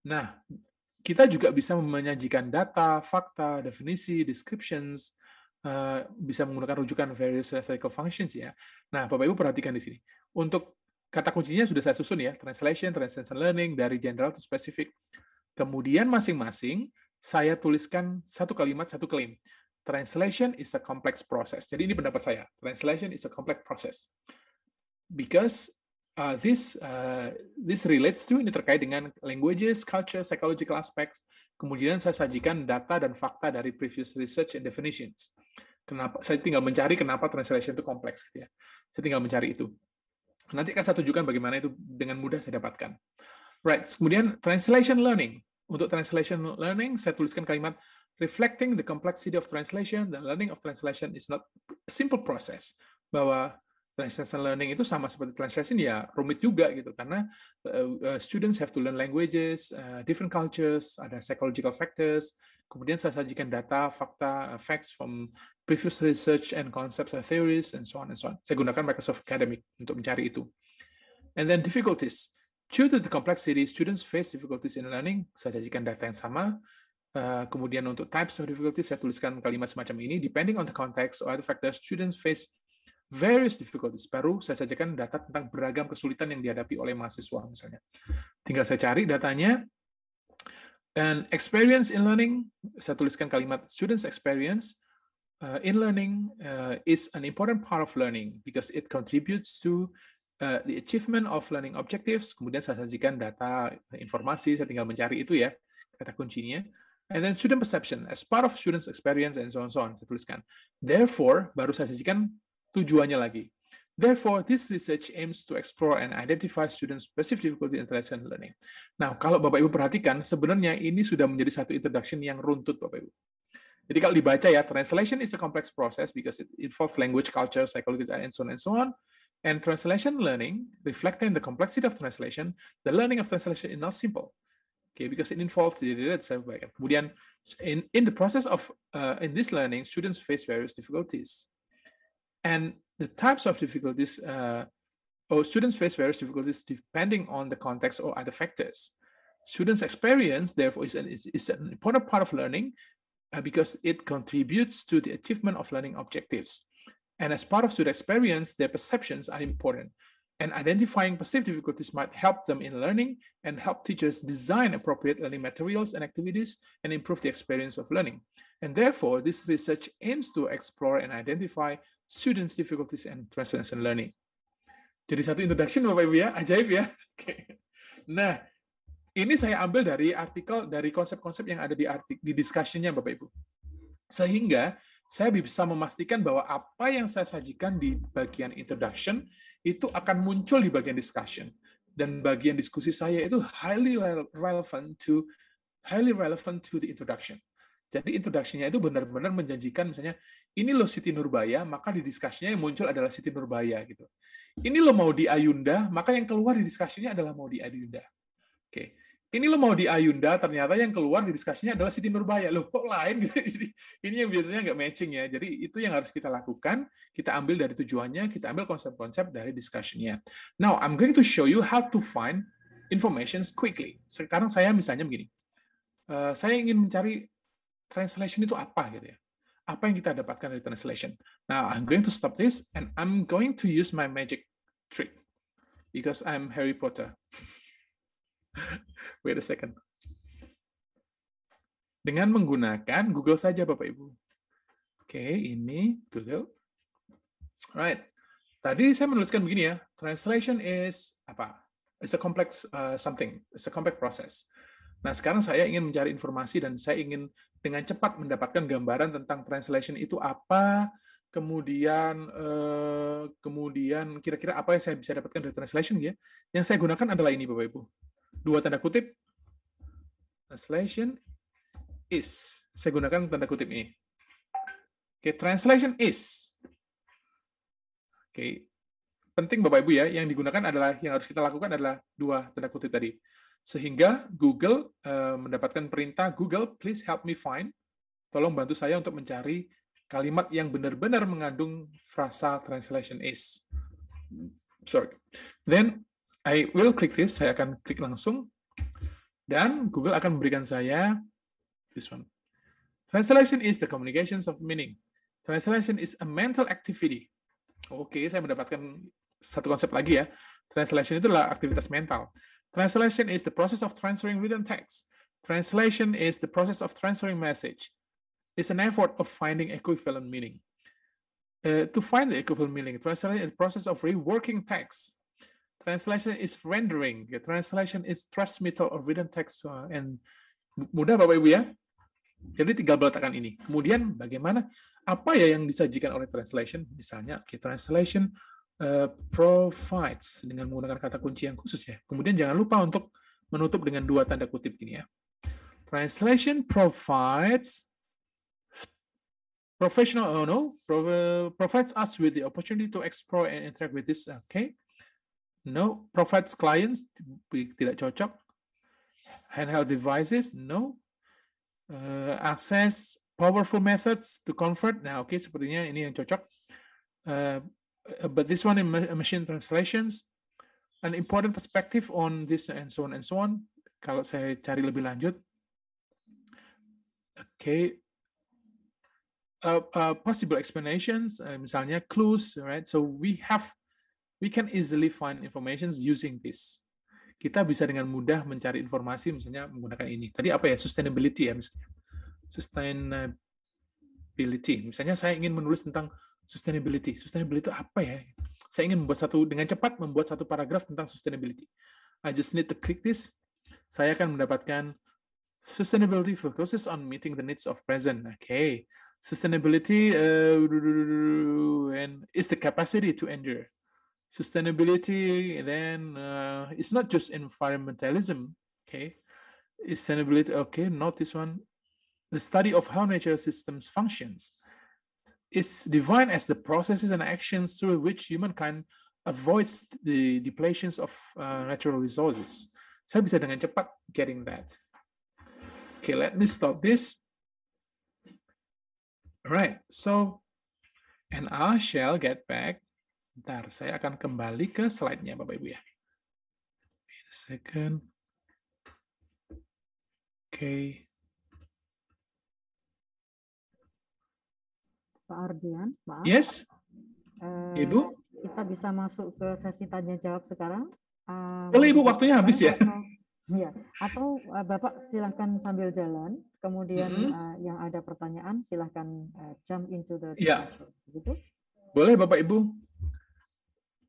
Nah, kita juga bisa menyajikan data, fakta, definisi, descriptions, bisa menggunakan rujukan various theoretical functions ya. Nah, Bapak Ibu perhatikan di sini. Untuk kata kuncinya sudah saya susun ya, translation, translation learning, dari general to specific. Kemudian masing-masing saya tuliskan satu kalimat, satu claim. Translation is a complex process. Jadi ini pendapat saya. Translation is a complex process. Because this relates to, ini terkait dengan languages, culture, psychological aspects. Kemudian saya sajikan data dan fakta dari previous research and definitions. Kenapa? Saya tinggal mencari kenapa translation itu kompleks. Gitu ya. Saya tinggal mencari itu. Nanti akan saya tunjukkan bagaimana itu dengan mudah saya dapatkan. Right. Kemudian translation learning. Untuk translation learning, saya tuliskan kalimat reflecting the complexity of translation. The learning of translation is not a simple process. Bahwa translation learning itu sama seperti translation ya rumit juga gitu karena students have to learn languages, different cultures, ada psychological factors. Kemudian saya sajikan data, fakta, facts from previous research and concepts and theories and so on and so on. Saya gunakan Microsoft Academic untuk mencari itu. And then difficulties. Due to the complexity, students face difficulties in learning. Saya sajikan data yang sama. Kemudian untuk types of difficulties, saya tuliskan kalimat semacam ini. Depending on the context or other factors, students face various difficulties. Baru saya sajikan data tentang beragam kesulitan yang dihadapi oleh mahasiswa misalnya. Tinggal saya cari datanya. And experience in learning, saya tuliskan kalimat students experience in learning is an important part of learning because it contributes to the achievement of learning objectives. Kemudian saya sajikan data informasi, saya tinggal mencari itu ya, kata kuncinya. And then student perception as part of students experience and so on, saya tuliskan. Therefore, baru saya sajikan tujuannya lagi. Therefore, this research aims to explore and identify students' specific difficulty in intellectual learning. Nah, kalau Bapak Ibu perhatikan, sebenarnya ini sudah menjadi satu introduction yang runtut, Bapak Ibu. Jadi kalau dibaca ya, translation is a complex process because it involves language, culture, psychology, and so on and so on. And translation learning, reflecting the complexity of translation, the learning of translation is not simple. Okay, because it involves kemudian in the process of in this learning, students face various difficulties. And the types of difficulties, students face various difficulties depending on the context or other factors. Students' experience, therefore, is an important part of learning because it contributes to the achievement of learning objectives. And as part of student experience, their perceptions are important. And identifying perceived difficulties might help them in learning and help teachers design appropriate learning materials and activities and improve the experience of learning. And therefore, this research aims to explore and identify students' difficulties and translation learning. Jadi satu introduction Bapak Ibu ya, ajaib ya. Nah, ini saya ambil dari artikel, dari konsep-konsep yang ada di discussion-nya Bapak Ibu. Sehingga saya bisa memastikan bahwa apa yang saya sajikan di bagian introduction itu akan muncul di bagian discussion. Dan bagian diskusi saya itu highly relevant to the introduction. Jadi introduction-nya itu benar-benar menjanjikan misalnya, ini loh Siti Nurbaya, maka di discussion-nya yang muncul adalah Siti Nurbaya gitu. Ini loh mau di Ayunda, maka yang keluar di discussion-nya adalah mau di Ayunda. Oke. Ini lo mau di Ayunda, ternyata yang keluar di discussion-nya adalah Siti Nurbaya. Loh, kok lain gitu. Jadi ini yang biasanya nggak matching ya. Jadi itu yang harus kita lakukan. Kita ambil dari tujuannya, kita ambil konsep-konsep dari discussion-nya. Now, I'm going to show you how to find information quickly. Sekarang saya misalnya begini. Saya ingin mencari translation itu apa gitu ya. Apa yang kita dapatkan dari translation. Now, I'm going to stop this and I'm going to use my magic trick because I'm Harry Potter. Wait a second. Dengan menggunakan Google saja, Bapak Ibu. Oke, ini Google. Alright. Tadi saya menuliskan begini ya. Translation is apa? It's a complex something. It's a complex process. Nah, sekarang saya ingin mencari informasi dan saya ingin dengan cepat mendapatkan gambaran tentang translation itu apa, kemudian kira-kira apa yang saya bisa dapatkan dari translation ya. Yang saya gunakan adalah ini Bapak Ibu. Dua tanda kutip. Translation is. Saya gunakan tanda kutip ini. Oke, translation is. Oke. Penting Bapak Ibu ya, yang digunakan adalah yang harus kita lakukan adalah dua tanda kutip tadi. Sehingga Google mendapatkan perintah, Google, please help me find. Tolong bantu saya untuk mencari kalimat yang benar-benar mengandung frasa translation is. Sorry. Then I will click this. Saya akan klik langsung. Dan Google akan memberikan saya this one. Translation is the communications of meaning. Translation is a mental activity. Oke, saya mendapatkan satu konsep lagi ya. Translation itu adalah aktivitas mental. Translation is the process of transferring written text. Translation is the process of transferring message. It's an effort of finding equivalent meaning. To find the equivalent meaning, translation is the process of reworking text. Translation is rendering. Translation is transmittal of written text. And mudah Bapak Ibu ya. Jadi tinggal meletakkan ini. Kemudian bagaimana? Apa ya yang disajikan oleh translation? Misalnya, translation provides dengan menggunakan kata kunci yang khusus ya. Kemudian jangan lupa untuk menutup dengan dua tanda kutip ini ya. Translation provides provides us with the opportunity to explore and interact with this. Okay. No. Provides clients, tidak cocok. Handheld devices, no. Access powerful methods to convert. Nah, oke, sepertinya ini yang cocok. But this one in machine translations, an important perspective on this and so on and so on. Kalau saya cari lebih lanjut, okay. possible explanations, misalnya clues, right? So we can easily find information using this. Kita bisa dengan mudah mencari informasi, misalnya menggunakan ini. Tadi apa ya? Sustainability ya, misalnya. Sustainability. Misalnya saya ingin menulis tentang sustainability. Sustainability itu apa ya? Saya ingin dengan cepat membuat satu paragraf tentang sustainability. I just need to click this. Saya akan mendapatkan sustainability focuses on meeting the needs of present. Okay. Sustainability and is the capacity to endure. Sustainability then it's not just environmentalism. Okay. Sustainability. Okay. Not this one. The study of how natural systems functions is defined as the processes and actions through which humankind avoids the depletions of natural resources. Saya bisa dengan cepat getting that. Okay, let me stop this. All right, so, and I shall get back. Bentar, saya akan kembali ke slide-nya, Bapak Ibu ya. Wait a second. Okay. Pak Ardian, maaf. Yes, Ibu. Kita bisa masuk ke sesi tanya jawab sekarang. Boleh Ibu, waktunya habis ya. Iya. Atau Bapak silakan sambil jalan. Kemudian yang ada pertanyaan silakan jump into the discussion. Gitu. Boleh Bapak Ibu.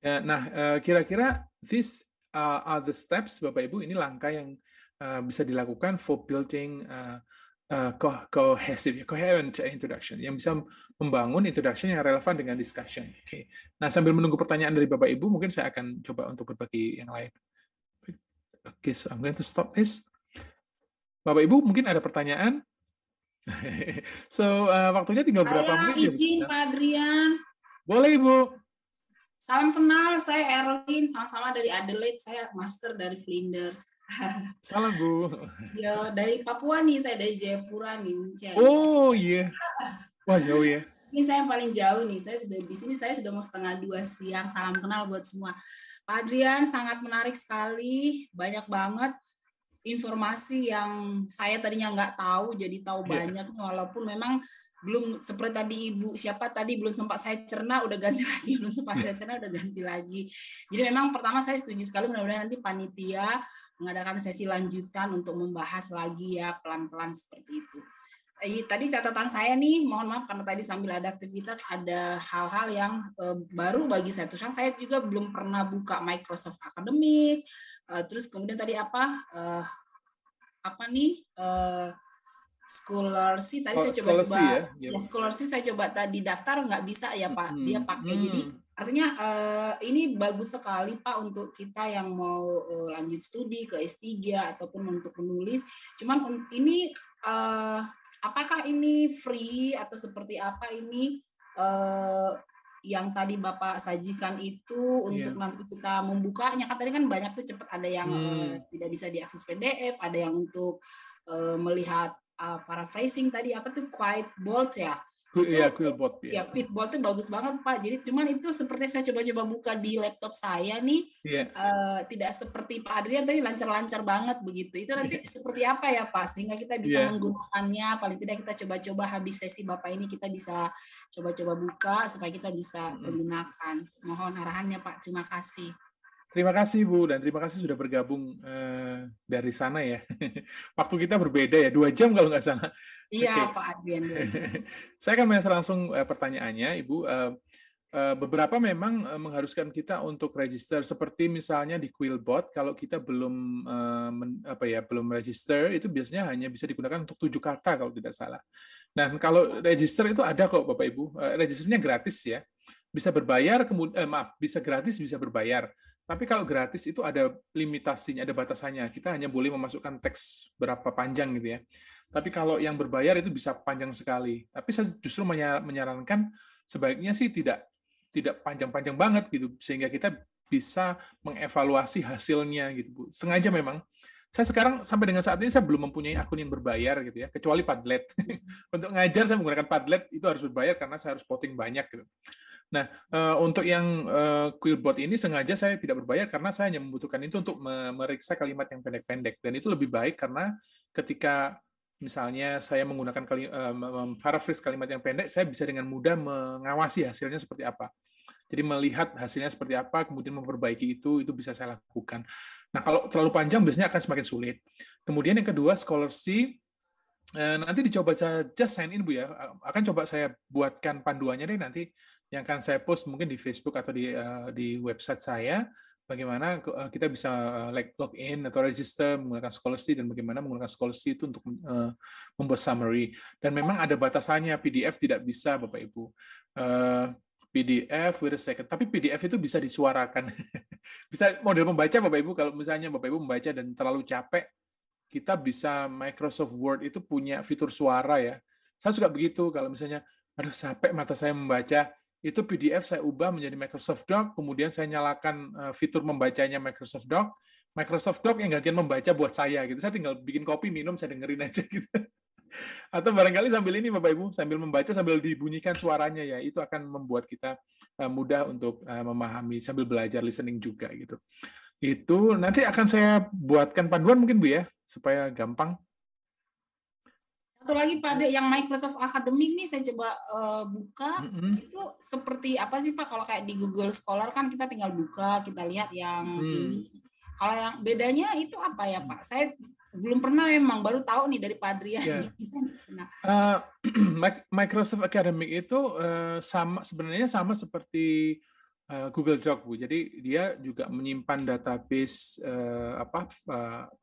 Nah, kira-kira these are the steps Bapak Ibu. Ini langkah yang bisa dilakukan for building coherent introduction, yang bisa membangun introduction yang relevan dengan discussion. Okay. Nah, sambil menunggu pertanyaan dari Bapak Ibu, mungkin saya akan coba untuk berbagi yang lain. Okay, so I'm going to stop this. Bapak Ibu mungkin ada pertanyaan. So waktunya tinggal berapa menit? Izin Pak Adrian. Boleh Ibu. Salam kenal, saya Erlin, sama-sama dari Adelaide, saya master dari Flinders. Salam Bu. Ya, dari Papua nih, saya dari Jayapura nih. Oh iya, wah jauh ya. Ini saya yang paling jauh nih, saya sudah di sini, saya sudah mau 1:30 siang. Salam kenal buat semua. Pak Adrian, sangat menarik sekali, banyak banget informasi yang saya tadinya nggak tahu, jadi tahu banyak, walaupun memang belum seperti tadi Ibu siapa tadi belum sempat saya cerna udah ganti lagi, belum sempat saya cerna udah ganti lagi. Jadi memang pertama saya setuju sekali, mudah-mudahan nanti panitia mengadakan sesi lanjutan untuk membahas lagi ya pelan-pelan seperti itu. Tadi catatan saya nih, mohon maaf karena tadi sambil ada aktivitas ada hal-hal yang baru bagi saya. Terus saya juga belum pernah buka Microsoft Academic. Terus kemudian tadi apa nih? Scholarship tadi saya coba Scholarship saya coba tadi daftar nggak bisa ya Pak, dia pakai. Jadi artinya ini bagus sekali Pak untuk kita yang mau lanjut studi ke S3 ataupun untuk menulis. Cuman ini apakah ini free atau seperti apa ini yang tadi Bapak sajikan itu untuk nanti kita membukanya? Kan tadi kan banyak tuh cepat, ada yang tidak bisa diakses PDF, ada yang untuk melihat paraphrasing tadi apa tuh Quite Bold ya? Iya, Quillbot. Ya, Quillbot itu bagus banget Pak. Jadi cuman itu seperti saya coba-coba buka di laptop saya nih, tidak seperti Pak Adrian tadi lancar-lancar banget begitu. Itu nanti seperti apa ya Pak? Sehingga kita bisa menggunakannya. Paling tidak kita coba-coba habis sesi Bapak ini kita bisa coba-coba buka supaya kita bisa menggunakan. Mohon arahannya Pak. Terima kasih. Terima kasih Bu, dan terima kasih sudah bergabung dari sana ya. Waktu kita berbeda ya, 2 jam kalau nggak salah. Iya Pak Adrian. Saya akan menanya langsung pertanyaannya, Ibu. Beberapa memang mengharuskan kita untuk register, seperti misalnya di Quillbot, kalau kita belum belum register, itu biasanya hanya bisa digunakan untuk 7 kata kalau tidak salah. Dan kalau register itu ada kok Bapak Ibu, registernya gratis ya. Bisa berbayar, bisa gratis, bisa berbayar. Tapi kalau gratis itu ada limitasinya, ada batasannya. Kita hanya boleh memasukkan teks berapa panjang gitu ya. Tapi kalau yang berbayar itu bisa panjang sekali. Tapi saya justru menyarankan sebaiknya sih tidak panjang-panjang banget gitu, sehingga kita bisa mengevaluasi hasilnya gitu Bu. Sengaja memang. Saya sekarang sampai dengan saat ini saya belum mempunyai akun yang berbayar gitu ya, kecuali Padlet. Untuk ngajar saya menggunakan Padlet itu harus berbayar karena saya harus plotting banyak gitu. Nah, untuk yang Quillbot ini sengaja saya tidak berbayar karena saya hanya membutuhkan itu untuk memeriksa kalimat yang pendek-pendek, dan itu lebih baik karena ketika misalnya saya menggunakan paraphrase kalimat yang pendek, saya bisa dengan mudah mengawasi hasilnya seperti apa. Jadi melihat hasilnya seperti apa, kemudian memperbaiki itu bisa saya lakukan. Nah, kalau terlalu panjang biasanya akan semakin sulit. Kemudian yang kedua, Scholarcy. Nanti dicoba saja sign in, Bu ya. Akan coba saya buatkan panduannya deh nanti yang akan saya post mungkin di Facebook atau di website saya. Bagaimana kita bisa login atau register menggunakan Scholarcy dan bagaimana menggunakan Scholarcy itu untuk membuat summary. Dan memang ada batasannya, PDF tidak bisa, Bapak Ibu. PDF, wait a second. Tapi PDF itu bisa disuarakan. Bisa model membaca, Bapak Ibu. Kalau misalnya Bapak Ibu membaca dan terlalu capek, kita bisa Microsoft Word itu punya fitur suara ya. Saya suka begitu. Kalau misalnya, aduh capek mata saya membaca, itu PDF saya ubah menjadi Microsoft Doc, kemudian saya nyalakan fitur membacanya Microsoft Doc. Microsoft Doc yang gantian membaca buat saya gitu. Saya tinggal bikin kopi, minum, saya dengerin aja gitu. Atau barangkali sambil ini Bapak Ibu, sambil membaca sambil dibunyikan suaranya ya, itu akan membuat kita mudah untuk memahami sambil belajar listening juga gitu. Itu nanti akan saya buatkan panduan mungkin Bu ya, supaya gampang. Satu lagi Pak De, yang Microsoft Academic nih saya coba buka, itu seperti apa sih Pak? Kalau kayak di Google Scholar kan kita tinggal buka, kita lihat yang ini. Kalau yang bedanya itu apa ya Pak? Saya belum pernah, memang baru tahu nih dari Pak Adrian. Yeah. Microsoft Academic itu sebenarnya sama seperti Google Doc, Bu. Jadi dia juga menyimpan database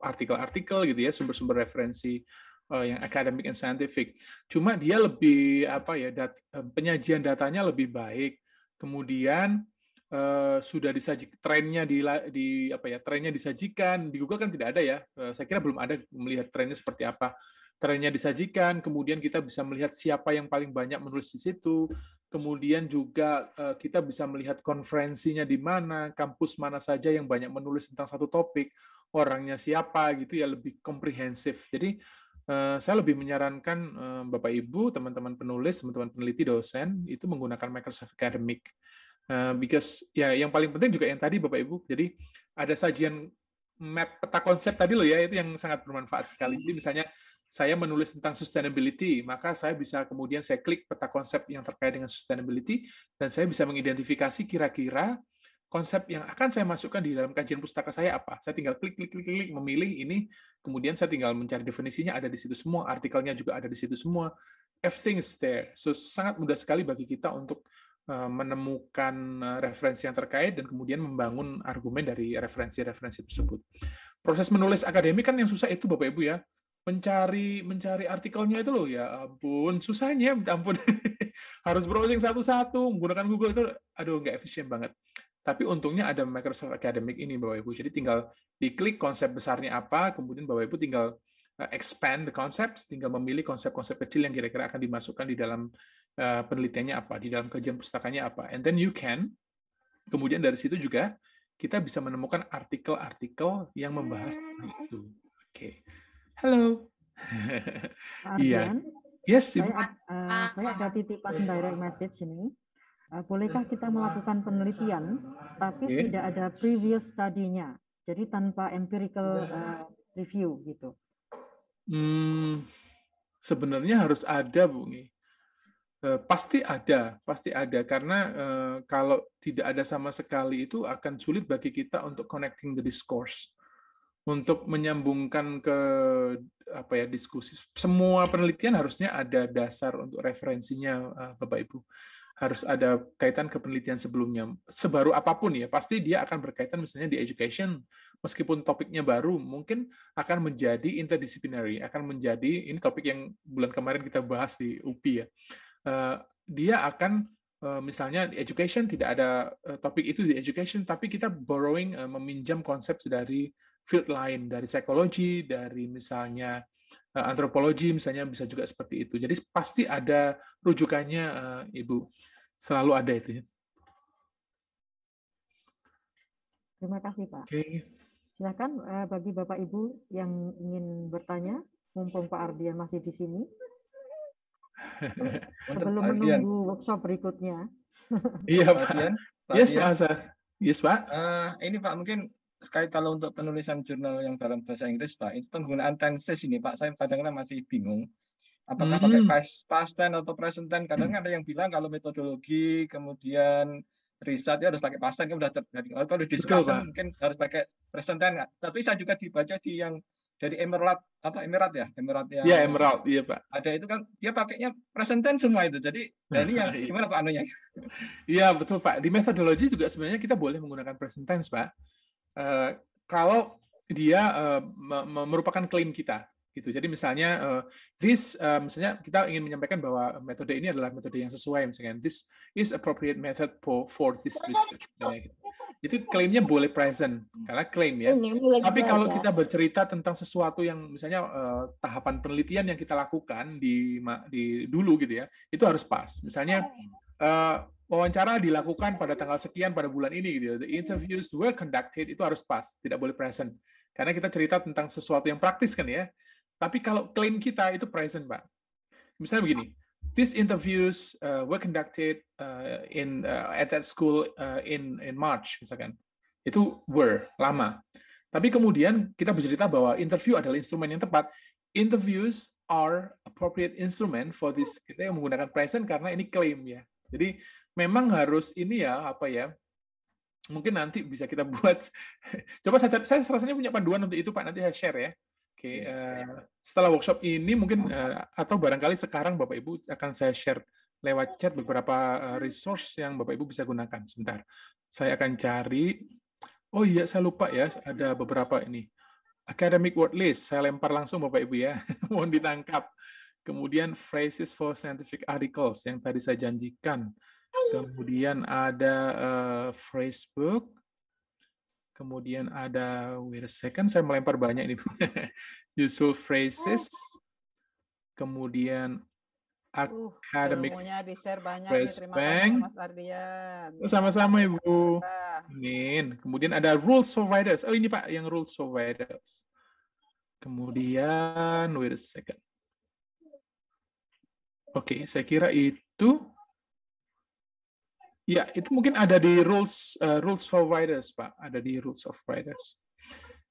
artikel-artikel gitu ya, sumber-sumber referensi yang academic and scientific. Cuma dia lebih penyajian datanya lebih baik. Kemudian sudah disajikan trennya trennya disajikan. Di Google kan tidak ada ya. Saya kira belum ada melihat trennya seperti apa. Trennya disajikan, kemudian kita bisa melihat siapa yang paling banyak menulis di situ. Kemudian juga kita bisa melihat konferensinya di mana, kampus mana saja yang banyak menulis tentang satu topik, orangnya siapa gitu ya, lebih komprehensif. Jadi saya lebih menyarankan Bapak Ibu, teman-teman penulis, teman-teman peneliti, dosen itu menggunakan Microsoft Academic. Because ya yang paling penting juga yang tadi Bapak Ibu. Jadi ada sajian map peta konsep tadi loh ya, itu yang sangat bermanfaat sekali. Jadi misalnya saya menulis tentang sustainability, maka saya bisa kemudian saya klik peta konsep yang terkait dengan sustainability dan saya bisa mengidentifikasi kira-kira konsep yang akan saya masukkan di dalam kajian pustaka saya apa. Saya tinggal klik, memilih ini, kemudian saya tinggal mencari definisinya, ada di situ semua, artikelnya juga ada di situ semua. Everything is there. So, sangat mudah sekali bagi kita untuk menemukan referensi yang terkait dan kemudian membangun argumen dari referensi-referensi tersebut. Proses menulis akademik kan yang susah itu Bapak Ibu ya. Mencari artikelnya itu loh, ya ampun, susahnya, ampun. Harus browsing satu-satu, menggunakan Google itu, aduh, nggak efisien banget. Tapi untungnya ada Microsoft Academic ini, Bapak Ibu. Jadi tinggal diklik konsep besarnya apa, kemudian Bapak Ibu tinggal expand the concepts, tinggal memilih konsep-konsep kecil yang kira-kira akan dimasukkan di dalam penelitiannya apa, di dalam kajian pustakanya apa. And then you can, kemudian dari situ juga kita bisa menemukan artikel-artikel yang membahas tentang itu. Oke. Halo. Iya. Yes, saya ada titipan direct message ini. Bolehkah kita melakukan penelitian, tapi tidak ada previous study-nya, jadi tanpa empirical review gitu? Sebenarnya harus ada, Bu. Pasti ada, karena kalau tidak ada sama sekali itu akan sulit bagi kita untuk connecting the discourse, untuk menyambungkan ke diskusi. Semua penelitian harusnya ada dasar untuk referensinya, Bapak Ibu. Harus ada kaitan ke penelitian sebelumnya. Sebaru apapun ya, pasti dia akan berkaitan misalnya di education, meskipun topiknya baru, mungkin akan menjadi interdisciplinary, akan menjadi, ini topik yang bulan kemarin kita bahas di UPI ya, dia akan misalnya di education tidak ada topik itu di education, tapi kita borrowing, meminjam konsep dari field lain, dari psikologi, dari misalnya antropologi misalnya, bisa juga seperti itu. Jadi pasti ada rujukannya, Ibu. Selalu ada itu. Terima kasih, Pak. Oke. Silakan bagi Bapak Ibu yang ingin bertanya, mumpung Pak Ardian masih di sini. Sebelum menunggu workshop berikutnya. Iya, Pak. Yes, Pak. Yes, Pak. Ini Pak, mungkin terkait kalau untuk penulisan jurnal yang dalam bahasa Inggris, Pak, itu penggunaan tenses ini, Pak, saya kadang-kadang masih bingung. Apakah pakai past tense atau present tense? Kadang ada yang bilang kalau metodologi, kemudian riset ya harus pakai past tense, udah terjadi. Kalau discussion mungkin harus pakai present tense. Tapi saya juga dibaca di yang dari Emerald ya, Emerald yang. Ya, Emerald, iya Pak. Ada itu kan dia pakainya present tense semua itu. Jadi ini yang gimana Pak anunya? Iya betul Pak. Di metodologi juga sebenarnya kita boleh menggunakan present tense Pak. Kalau dia merupakan klaim kita. Gitu. Jadi misalnya misalnya kita ingin menyampaikan bahwa metode ini adalah metode yang sesuai, misalnya this is appropriate method for this research. Gitu. Itu klaimnya boleh present karena klaim ya. Tapi kalau kita bercerita tentang sesuatu yang misalnya tahapan penelitian yang kita lakukan di dulu gitu ya, itu harus pas. Misalnya wawancara dilakukan pada tanggal sekian pada bulan ini gitu ya. The interviews were conducted, itu harus pas, tidak boleh present. Karena kita cerita tentang sesuatu yang praktis kan ya. Tapi kalau klaim kita itu present, Pak. Misalnya begini, these interviews were conducted at that school in March, misalkan. Itu were, lama. Tapi kemudian kita bercerita bahwa interview adalah instrumen yang tepat. Interviews are appropriate instrument for this. Kita yang menggunakan present karena ini klaim ya. Jadi memang harus ini ya, apa ya, mungkin nanti bisa kita buat. Coba saya rasanya punya panduan untuk itu, Pak. Nanti saya share ya. Oke, setelah workshop ini mungkin atau barangkali sekarang Bapak Ibu akan saya share lewat chat beberapa resource yang Bapak Ibu bisa gunakan. Sebentar, saya akan cari. Oh iya, saya lupa ya, ada beberapa ini. Academic word list, saya lempar langsung Bapak Ibu ya, mohon ditangkap. Kemudian phrases for scientific articles yang tadi saya janjikan. Kemudian ada phrasebook. Kemudian ada, wait a second, saya melempar banyak ini. Useful phrases. Kemudian academic phrase bank. Mas Ardian. Sama-sama Ibu. Amin. Kemudian ada rules for writers. Oh ini Pak, yang rules for writers. Kemudian, wait a second. Oke, saya kira itu. Ya, itu mungkin ada di rules for writers, Pak. Ada di rules of writers.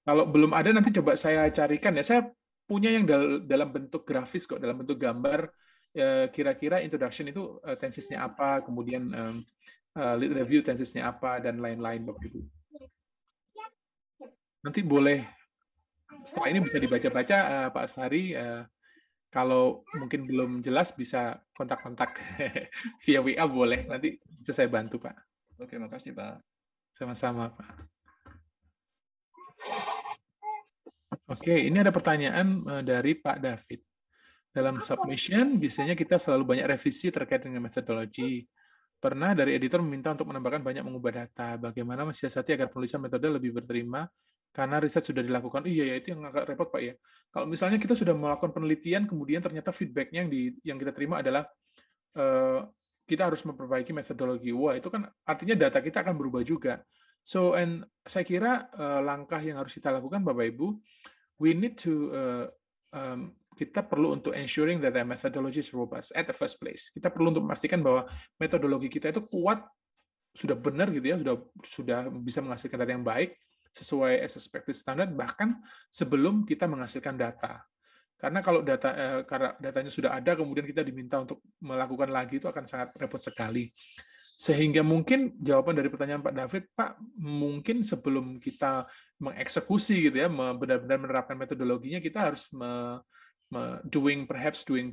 Kalau belum ada, nanti coba saya carikan ya. Saya punya yang dalam bentuk grafis kok, dalam bentuk gambar. Kira-kira introduction itu tensesnya apa, kemudian lead review tensesnya apa, dan lain-lain, Bapak Ibu. Nanti boleh, setelah ini bisa dibaca-baca, Pak Sari. Kalau mungkin belum jelas bisa kontak-kontak via WA boleh, nanti bisa saya bantu Pak. Oke, makasih Pak. Sama-sama Pak. Oke, ini ada pertanyaan dari Pak David. Dalam submission biasanya kita selalu banyak revisi terkait dengan metodologi. Pernah dari editor meminta untuk menambahkan banyak mengubah data. Bagaimana mensiasati agar penulisan metode lebih berterima? Karena riset sudah dilakukan. Iya ya, itu yang agak repot Pak ya. Kalau misalnya kita sudah melakukan penelitian, kemudian ternyata feedback-nya yang kita terima adalah kita harus memperbaiki metodologi. Wah, itu kan artinya data kita akan berubah juga. So, and saya kira langkah yang harus kita lakukan Bapak Ibu, we need to kita perlu untuk ensuring that the methodology is robust at the first place. Kita perlu untuk memastikan bahwa metodologi kita itu kuat, sudah benar gitu ya, sudah bisa menghasilkan data yang baik sesuai as expected standard, bahkan sebelum kita menghasilkan data. Karena kalau karena datanya sudah ada, kemudian kita diminta untuk melakukan lagi, itu akan sangat repot sekali. Sehingga mungkin jawaban dari pertanyaan Pak David, Pak, mungkin sebelum kita mengeksekusi gitu ya, benar-benar menerapkan metodologinya, kita harus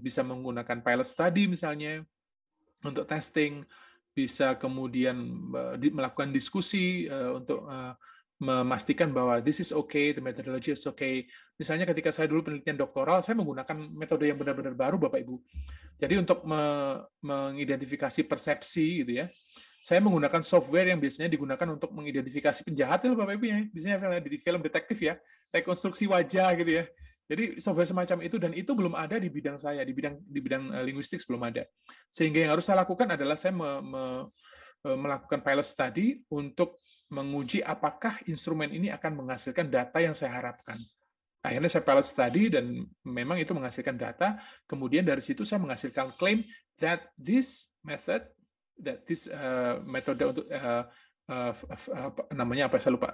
bisa menggunakan pilot study misalnya untuk testing, bisa kemudian melakukan diskusi untuk memastikan bahwa this is okay, the methodology is okay. Misalnya ketika saya dulu penelitian doktoral, saya menggunakan metode yang benar-benar baru, Bapak Ibu. Jadi untuk mengidentifikasi persepsi gitu ya, saya menggunakan software yang biasanya digunakan untuk mengidentifikasi penjahat itu Bapak Ibu ya. Biasanya di film detektif ya, rekonstruksi wajah gitu ya. Jadi software semacam itu, dan itu belum ada di bidang saya, di bidang linguistik belum ada. Sehingga yang harus saya lakukan adalah saya melakukan pilot study untuk menguji apakah instrumen ini akan menghasilkan data yang saya harapkan. Akhirnya saya pilot study dan memang itu menghasilkan data. Kemudian dari situ saya menghasilkan klaim that this metode untuk namanya apa saya lupa,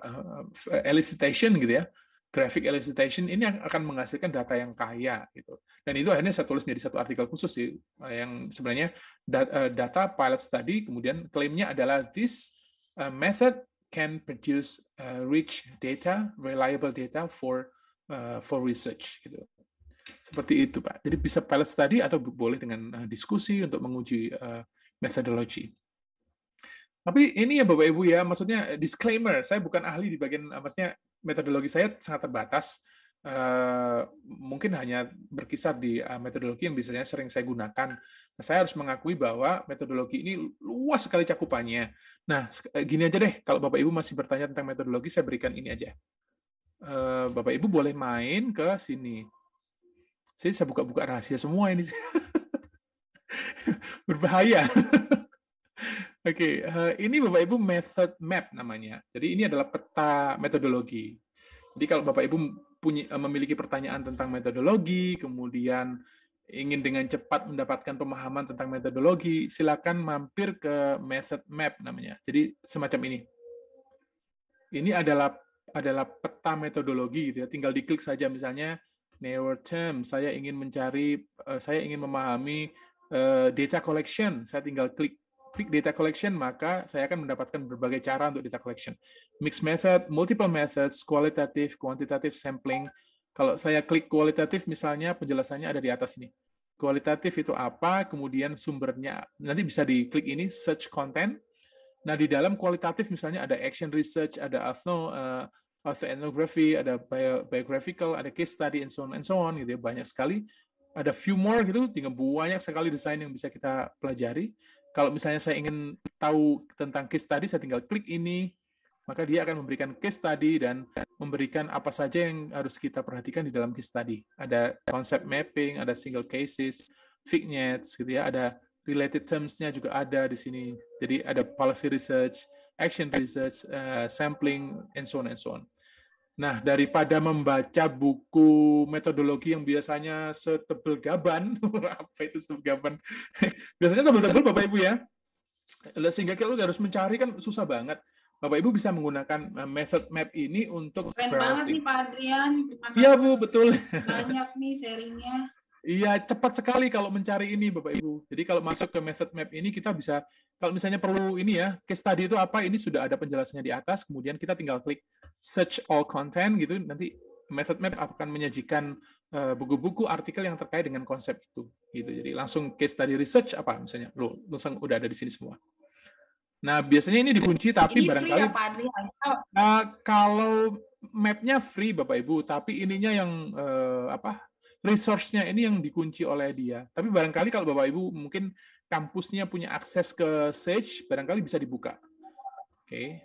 elicitation gitu ya, graphic elicitation ini akan menghasilkan data yang kaya gitu. Dan itu akhirnya saya tulis menjadi satu artikel khusus sih, yang sebenarnya data pilot study, kemudian klaimnya adalah this method can produce rich data, reliable data for research gitu. Seperti itu Pak. Jadi bisa pilot study atau boleh dengan diskusi untuk menguji methodology. Tapi ini ya Bapak Ibu ya, maksudnya disclaimer, saya bukan ahli di bagian, maksudnya metodologi saya sangat terbatas, mungkin hanya berkisar di metodologi yang biasanya sering saya gunakan. Saya harus mengakui bahwa metodologi ini luas sekali cakupannya. Nah, gini aja deh, kalau Bapak Ibu masih bertanya tentang metodologi, saya berikan ini aja. Bapak Ibu boleh main ke sini. Saya buka-buka rahasia semua ini. Berbahaya. Oke, ini Bapak Ibu method map namanya. Jadi ini adalah peta metodologi. Jadi kalau Bapak Ibu memiliki pertanyaan tentang metodologi, kemudian ingin dengan cepat mendapatkan pemahaman tentang metodologi, silakan mampir ke method map namanya. Jadi semacam ini. Ini adalah peta metodologi gitu ya. Tinggal diklik saja misalnya narrow term, saya ingin memahami data collection, saya tinggal klik data collection, maka saya akan mendapatkan berbagai cara untuk data collection. Mixed method, multiple methods, qualitative, quantitative sampling. Kalau saya klik kualitatif, misalnya penjelasannya ada di atas ini. Kualitatif itu apa, kemudian sumbernya, nanti bisa diklik ini, search content. Nah, di dalam kualitatif misalnya ada action research, ada ethnography, ada biographical, ada case study, and so on, gitu ya, banyak sekali. Ada few more gitu, tinggal banyak sekali desain yang bisa kita pelajari. Kalau misalnya saya ingin tahu tentang case study, saya tinggal klik ini, maka dia akan memberikan case study dan memberikan apa saja yang harus kita perhatikan di dalam case study. Ada concept mapping, ada single cases, vignettes, gitu ya, ada related terms-nya juga ada di sini. Jadi ada policy research, action research, sampling, and so on. Nah, daripada membaca buku metodologi yang biasanya setebel gaban, apa itu setebel gaban? Biasanya tebel-tebel Bapak Ibu ya, sehingga kita harus mencari kan susah banget. Bapak Ibu bisa menggunakan method map ini untuk keren banget nih Pak Adrian. Iya Bu, betul. Banyak nih sharingnya. Iya, cepat sekali kalau mencari ini Bapak Ibu. Jadi kalau masuk ke method map ini kita bisa, kalau misalnya perlu ini ya, case study itu apa, ini sudah ada penjelasannya di atas, kemudian kita tinggal klik search all content gitu, nanti method map akan menyajikan buku-buku artikel yang terkait dengan konsep itu gitu. Jadi langsung case study research apa misalnya, langsung udah ada di sini semua. Nah, biasanya ini dikunci, tapi ini barangkali free ya, Pak Adrian? kalau mapnya free Bapak Ibu, tapi ininya yang resource-nya ini yang dikunci oleh dia. Tapi barangkali kalau Bapak Ibu mungkin kampusnya punya akses ke Sage, barangkali bisa dibuka. Oke.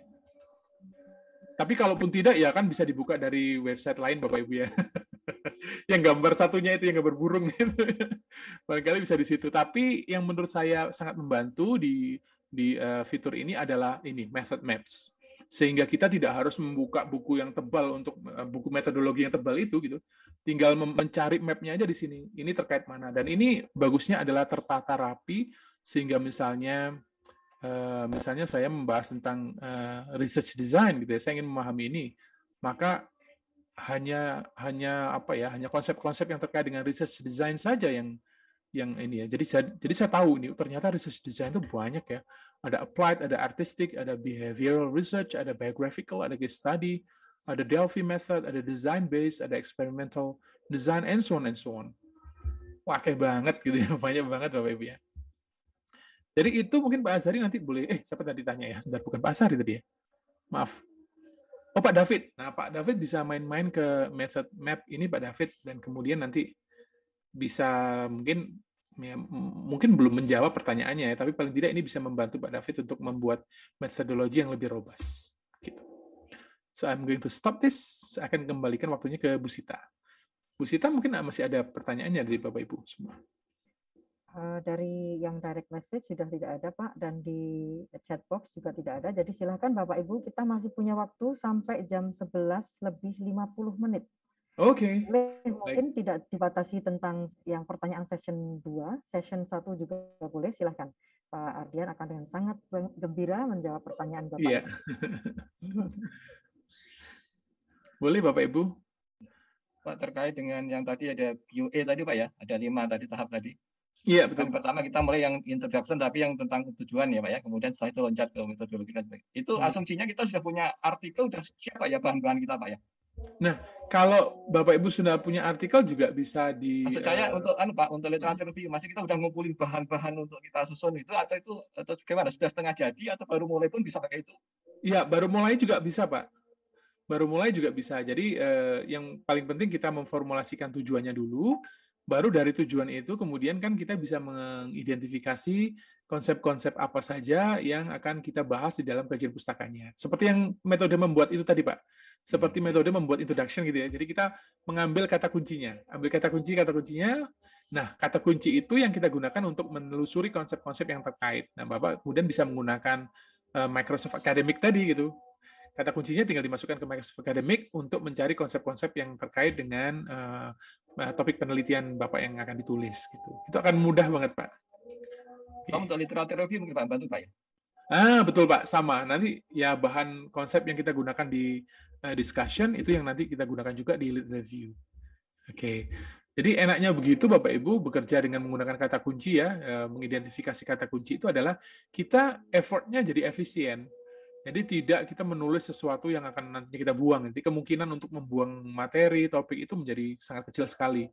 Tapi kalaupun tidak, ya kan bisa dibuka dari website lain Bapak Ibu ya. Yang gambar satunya itu, yang gambar burung itu. Barangkali bisa di situ. Tapi yang menurut saya sangat membantu di fitur ini adalah ini, method maps. Sehingga kita tidak harus membuka buku yang tebal untuk buku metodologi yang tebal itu gitu. Tinggal mencari mapnya aja di sini. Ini terkait mana. Dan ini bagusnya adalah tertata rapi, sehingga misalnya saya membahas tentang research design gitu ya, saya ingin memahami ini, maka hanya konsep-konsep yang terkait dengan research design saja yang ini ya. Jadi saya tahu ini ternyata research design itu banyak ya. Ada applied, ada artistic, ada behavioral research, ada biographical, ada case study, ada Delphi method, ada design based, ada experimental design, and so on. Wah, kayak banget gitu ya, banyak banget Bapak Ibu ya. Jadi itu mungkin Pak Azhari nanti boleh, siapa tadi tanya ya? Sebentar, bukan Pak Azhari tadi ya? Maaf. Oh, Pak David. Nah, Pak David bisa main-main ke method map ini, Pak David, dan kemudian nanti bisa mungkin belum menjawab pertanyaannya ya, tapi paling tidak ini bisa membantu Pak David untuk membuat metodologi yang lebih robust. Gitu. So I'm going to stop this. Saya akan kembalikan waktunya ke Bu Sita. Bu Sita mungkin masih ada pertanyaannya dari Bapak Ibu semua. Dari yang direct message sudah tidak ada Pak, dan di chat box juga tidak ada. Jadi silakan Bapak Ibu, kita masih punya waktu sampai jam 11:50 menit. Oke. Mungkin tidak dibatasi tentang yang pertanyaan session 2, session 1 juga boleh, silahkan. Pak Ardian akan dengan sangat gembira menjawab pertanyaan Bapak. Iya. Boleh Bapak Ibu? Pak, terkait dengan yang tadi ada QA tadi Pak ya, ada 5 tadi tahap tadi. Iya, betul. Yang pertama kita mulai yang introduction tapi yang tentang tujuan ya Pak ya, kemudian setelah itu loncat ke metodologi dan sebagainya. Itu asumsinya kita sudah punya artikel, sudah siap Pak ya bahan-bahan kita Pak ya? Nah, kalau Bapak Ibu sudah punya artikel juga bisa di... Maksud saya untuk Pak, untuk literatur review, masih kita udah ngumpulin bahan-bahan untuk kita susun itu, atau bagaimana? Sudah setengah jadi atau baru mulai pun bisa pakai itu? Iya, baru mulai juga bisa Pak. Baru mulai juga bisa. Jadi yang paling penting kita memformulasikan tujuannya dulu, baru dari tujuan itu kemudian kan kita bisa mengidentifikasi konsep-konsep apa saja yang akan kita bahas di dalam kajian pustakanya. Seperti yang metode membuat itu tadi, Pak. Seperti metode membuat introduction gitu ya. Jadi kita mengambil kata kuncinya. Ambil kata kuncinya. Nah, kata kunci itu yang kita gunakan untuk menelusuri konsep-konsep yang terkait. Nah, Bapak kemudian bisa menggunakan Microsoft Academic tadi gitu. Kata kuncinya tinggal dimasukkan ke Microsoft Academic untuk mencari konsep-konsep yang terkait dengan topik penelitian Bapak yang akan ditulis. Gitu. Itu akan mudah banget, Pak. Kamu untuk literatur review mungkin Pak bantu Pak ya? Betul Pak, sama. Nanti ya bahan konsep yang kita gunakan di discussion itu yang nanti kita gunakan juga di lit review. Oke. Jadi enaknya begitu Bapak Ibu bekerja dengan menggunakan kata kunci ya, mengidentifikasi kata kunci itu adalah kita effortnya jadi efisien. Jadi tidak kita menulis sesuatu yang akan nantinya kita buang. Jadi kemungkinan untuk membuang materi, topik itu menjadi sangat kecil sekali.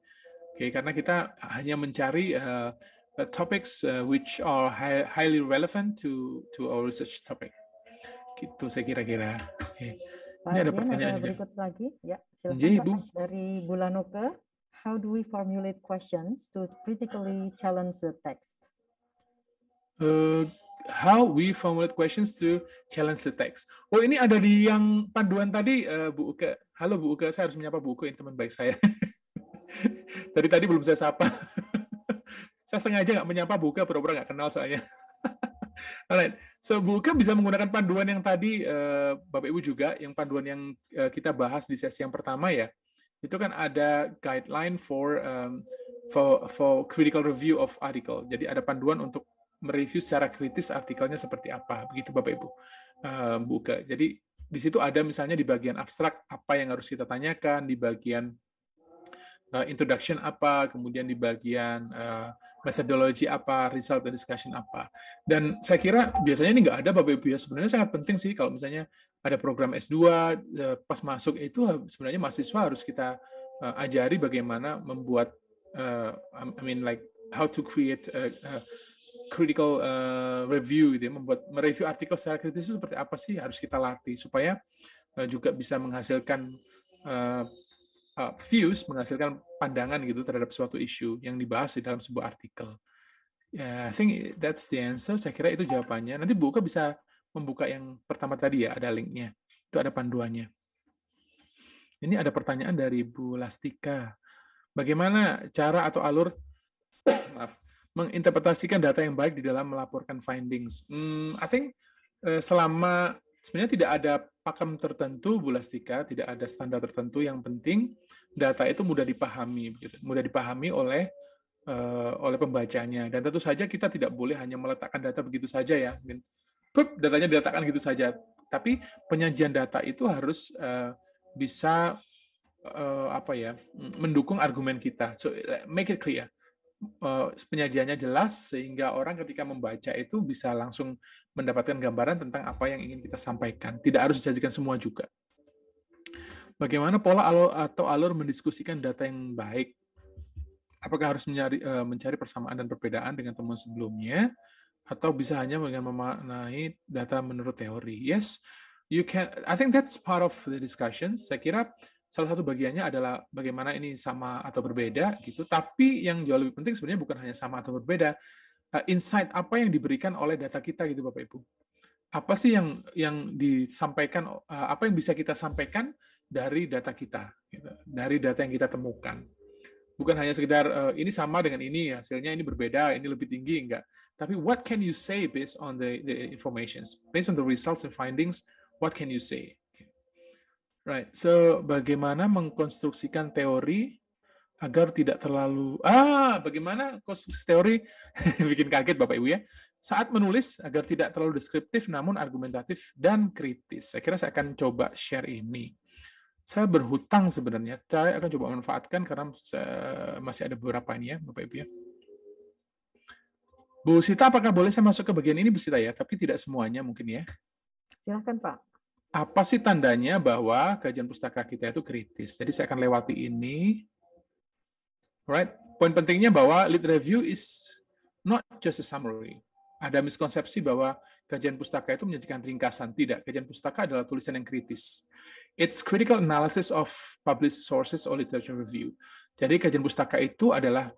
Oke, karena kita hanya mencari topics which are highly relevant to our research topic. Gitu saya kira-kira. Oke. Ini ada pertanyaan juga. Berikut lagi, ya silakan Ibu. Pak. Dari Bulanoke, how do we formulate questions to critically challenge the text? How we formulate questions to challenge the text. Oh, ini ada di yang panduan tadi, Bu Uke. Halo Bu Uke, saya harus menyapa Bu Uke, ini teman baik saya. Tadi belum saya sapa. Saya sengaja nggak menyapa Bu Uke, pura-pura nggak kenal soalnya. Alright, so Bu Uke bisa menggunakan panduan yang tadi, Bapak Ibu juga, yang panduan yang kita bahas di sesi yang pertama ya. Itu kan ada guideline for critical review of article. Jadi ada panduan untuk mereview secara kritis artikelnya seperti apa, begitu Bapak Ibu. Buka. Jadi di situ ada misalnya di bagian abstrak apa yang harus kita tanyakan, di bagian introduction apa, kemudian di bagian methodology apa, result and discussion apa. Dan saya kira biasanya ini nggak ada Bapak Ibu ya. Sebenarnya sangat penting sih kalau misalnya ada program S2 pas masuk itu sebenarnya mahasiswa harus kita ajari bagaimana membuat how to create critical review gitu ya, mereview artikel secara kritis itu seperti apa sih harus kita latih supaya juga bisa menghasilkan views, menghasilkan pandangan gitu terhadap suatu isu yang dibahas di dalam sebuah artikel. I think that's the answer. Saya kira itu jawabannya. Nanti Bu Uke bisa membuka yang pertama tadi ya, ada linknya. Itu ada panduannya. Ini ada pertanyaan dari Bu Lastika. Bagaimana cara atau alur menginterpretasikan data yang baik di dalam melaporkan findings? I think selama sebenarnya tidak ada pakem tertentu, Bu Lastika, tidak ada standar tertentu. Yang penting data itu mudah dipahami, mudah dipahami oleh pembacanya. Dan tentu saja kita tidak boleh hanya meletakkan data begitu saja ya. Datanya diletakkan gitu saja. Tapi penyajian data itu harus bisa mendukung argumen kita. So make it clear. Penyajiannya jelas sehingga orang ketika membaca itu bisa langsung mendapatkan gambaran tentang apa yang ingin kita sampaikan. Tidak harus disajikan semua juga. Bagaimana pola atau alur mendiskusikan data yang baik? Apakah harus mencari persamaan dan perbedaan dengan temuan sebelumnya, atau bisa hanya dengan memaknai data menurut teori? Yes, you can. I think that's part of the discussion. Saya kira salah satu bagiannya adalah bagaimana ini sama atau berbeda gitu. Tapi yang jauh lebih penting sebenarnya bukan hanya sama atau berbeda, insight apa yang diberikan oleh data kita gitu Bapak Ibu. Apa sih yang disampaikan, apa yang bisa kita sampaikan dari data kita, gitu, dari data yang kita temukan. Bukan hanya sekedar ini sama dengan ini, hasilnya ini berbeda, ini lebih tinggi, enggak. Tapi what can you say based on the information, based on the results and findings, what can you say? Right, so bagaimana mengkonstruksikan teori agar tidak terlalu bagaimana konstruksi teori bikin kaget Bapak Ibu ya. saat menulis agar tidak terlalu deskriptif namun argumentatif dan kritis. Saya kira saya akan coba share ini. Saya berhutang sebenarnya. Saya akan coba manfaatkan karena masih ada beberapa ini ya, Bapak Ibu ya. Bu Sita, apakah boleh saya masuk ke bagian ini, Bu Sita ya? Tapi tidak semuanya mungkin ya. Silahkan Pak. Apa sih tandanya bahwa kajian pustaka kita itu kritis? Jadi saya akan lewati ini. Right. Poin pentingnya bahwa lit review is not just a summary. Ada miskonsepsi bahwa kajian pustaka itu menyajikan ringkasan. Tidak, kajian pustaka adalah tulisan yang kritis. It's critical analysis of published sources or literature review. Jadi kajian pustaka itu adalah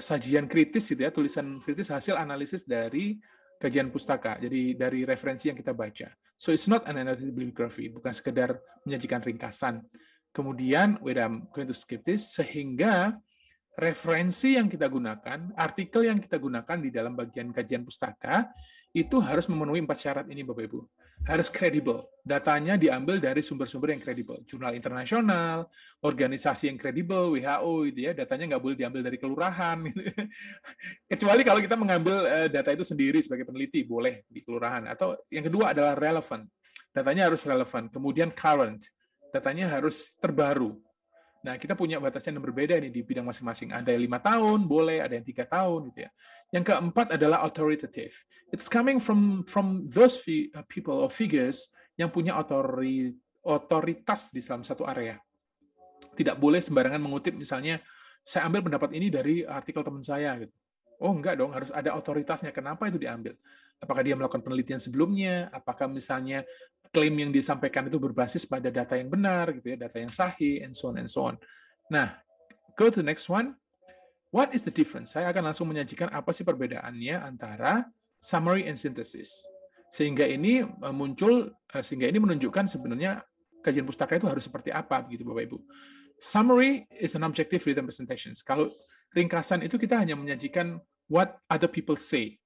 sajian kritis gitu ya, tulisan kritis hasil analisis dari kajian pustaka. Jadi dari referensi yang kita baca. So it's not an analytic bibliography, bukan sekedar menyajikan ringkasan. Kemudian, I'm going to skip this, sehingga referensi yang kita gunakan, artikel yang kita gunakan di dalam bagian kajian pustaka, itu harus memenuhi 4 syarat ini, Bapak Ibu. Harus kredibel. Datanya diambil dari sumber-sumber yang kredibel. Jurnal internasional, organisasi yang kredibel, WHO, gitu ya. Datanya nggak boleh diambil dari kelurahan. Gitu. Kecuali kalau kita mengambil data itu sendiri sebagai peneliti, boleh di kelurahan. Atau yang kedua adalah relevant. Datanya harus relevan. Kemudian current. Datanya harus terbaru. Nah, kita punya batasan yang berbeda nih di bidang masing-masing. Ada yang 5 tahun, boleh, ada yang 3 tahun, gitu ya. Yang keempat adalah authoritative. It's coming from those people or figures yang punya otoritas di dalam satu area. Tidak boleh sembarangan mengutip, misalnya, saya ambil pendapat ini dari artikel teman saya, gitu. Oh, enggak dong, harus ada otoritasnya. Kenapa itu diambil? Apakah dia melakukan penelitian sebelumnya? Apakah misalnya klaim yang disampaikan itu berbasis pada data yang benar, gitu ya, data yang sahih, and so on and so on. Nah, go to the next one. What is the difference? Saya akan langsung menyajikan apa sih perbedaannya antara summary and synthesis. Sehingga ini menunjukkan sebenarnya kajian pustaka itu harus seperti apa, begitu Bapak Ibu. Summary is an objective written presentations. Kalau ringkasan itu kita hanya menyajikan what other people say.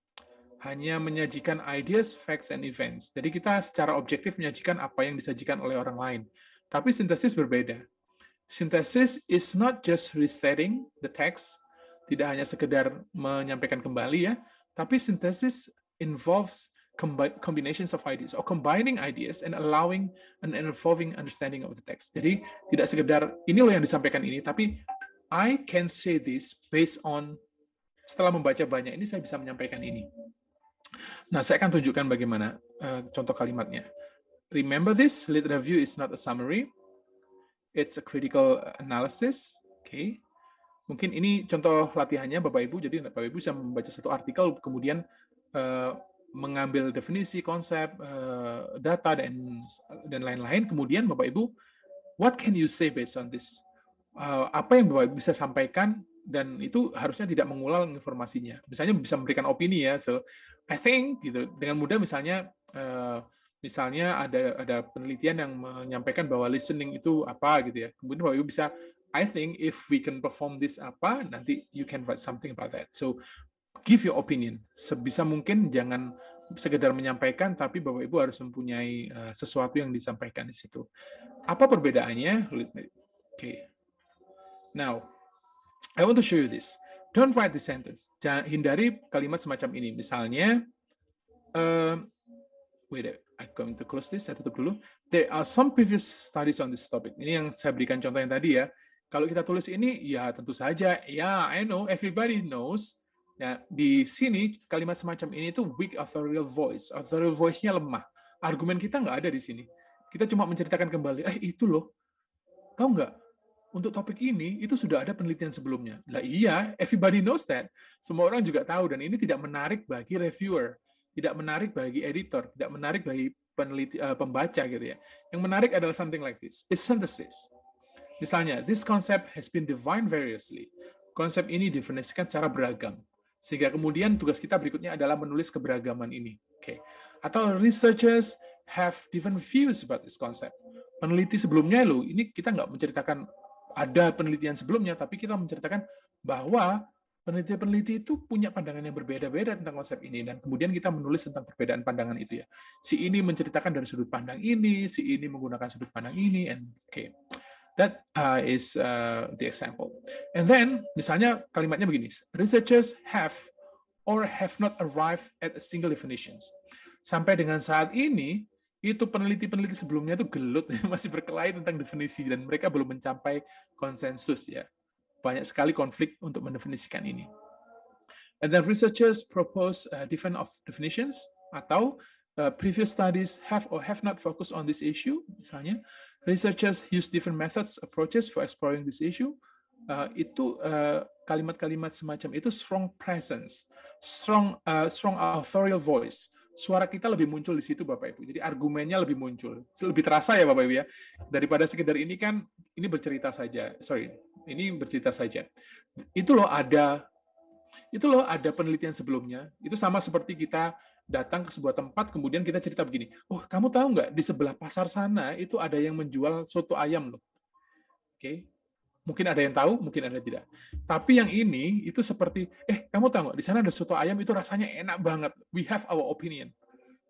Hanya menyajikan ideas, facts, and events. Jadi kita secara objektif menyajikan apa yang disajikan oleh orang lain. Tapi sintesis berbeda. Sintesis is not just restating the text, tidak hanya sekedar menyampaikan kembali ya, tapi sintesis involves combinations of ideas, or combining ideas and allowing an evolving understanding of the text. Jadi tidak sekedar ini loh yang disampaikan ini, tapi I can say this based on, setelah membaca banyak ini saya bisa menyampaikan ini. Nah, saya akan tunjukkan bagaimana contoh kalimatnya. Remember this, lit review is not a summary. It's a critical analysis. Okay. Mungkin ini contoh latihannya Bapak Ibu. Jadi Bapak Ibu bisa membaca satu artikel, kemudian mengambil definisi, konsep, data, dan lain-lain. Kemudian Bapak Ibu, what can you say based on this? Apa yang Bapak Ibu bisa sampaikan, dan itu harusnya tidak mengulang informasinya. Misalnya bisa memberikan opini ya. So I think gitu, dengan mudah misalnya ada penelitian yang menyampaikan bahwa listening itu apa gitu ya. Kemudian Bapak Ibu bisa, I think if we can perform this apa, nanti you can write something about that. So give your opinion. Sebisa mungkin jangan sekedar menyampaikan, tapi Bapak Ibu harus mempunyai sesuatu yang disampaikan di situ. Apa perbedaannya? Okay. Now, I want to show you this. Don't write the sentence. Jangan hindari kalimat semacam ini. Misalnya, wait, I'm going to close this. Saya tutup dulu. There are some previous studies on this topic. Ini yang saya berikan contoh yang tadi ya. Kalau kita tulis ini, ya tentu saja, ya I know, everybody knows. Ya, di sini kalimat semacam ini itu weak authorial voice. Authorial voice-nya lemah. Argumen kita nggak ada di sini. Kita cuma menceritakan kembali, itu loh. Tahu nggak? Untuk topik ini, itu sudah ada penelitian sebelumnya. Lah iya, everybody knows that. Semua orang juga tahu, dan ini tidak menarik bagi reviewer, tidak menarik bagi editor, tidak menarik bagi pembaca gitu ya. Yang menarik adalah something like this. It's synthesis. Misalnya, this concept has been defined variously. Konsep ini didefinisikan secara beragam. Sehingga kemudian tugas kita berikutnya adalah menulis keberagaman ini. Okay. Atau researchers have different views about this concept. Peneliti sebelumnya loh, ini kita nggak menceritakan ada penelitian sebelumnya, tapi kita menceritakan bahwa peneliti-peneliti itu punya pandangan yang berbeda-beda tentang konsep ini, dan kemudian kita menulis tentang perbedaan pandangan itu ya. Si ini menceritakan dari sudut pandang ini, si ini menggunakan sudut pandang ini, and okay. That is the example. And then, misalnya kalimatnya begini, researchers have or have not arrived at a single definitions. Sampai dengan saat ini, itu peneliti-peneliti sebelumnya itu gelut, masih berkelahi tentang definisi, dan mereka belum mencapai konsensus ya. Banyak sekali konflik untuk mendefinisikan ini. And then researchers propose different of definitions, atau previous studies have or have not focused on this issue. Misalnya, researchers use different methods, approaches for exploring this issue. Itu kalimat-kalimat semacam itu strong presence, strong authorial voice. Suara kita lebih muncul di situ, Bapak Ibu. Jadi argumennya lebih muncul, lebih terasa ya Bapak Ibu ya. Daripada sekedar ini kan ini bercerita saja. Ini bercerita saja. Itu loh ada penelitian sebelumnya. Itu sama seperti kita datang ke sebuah tempat, kemudian kita cerita begini, oh kamu tahu nggak di sebelah pasar sana itu ada yang menjual soto ayam loh. Oke. Mungkin ada yang tahu, mungkin ada tidak. Tapi yang ini itu seperti, kamu tahu nggak di sana ada soto ayam itu rasanya enak banget. We have our opinion.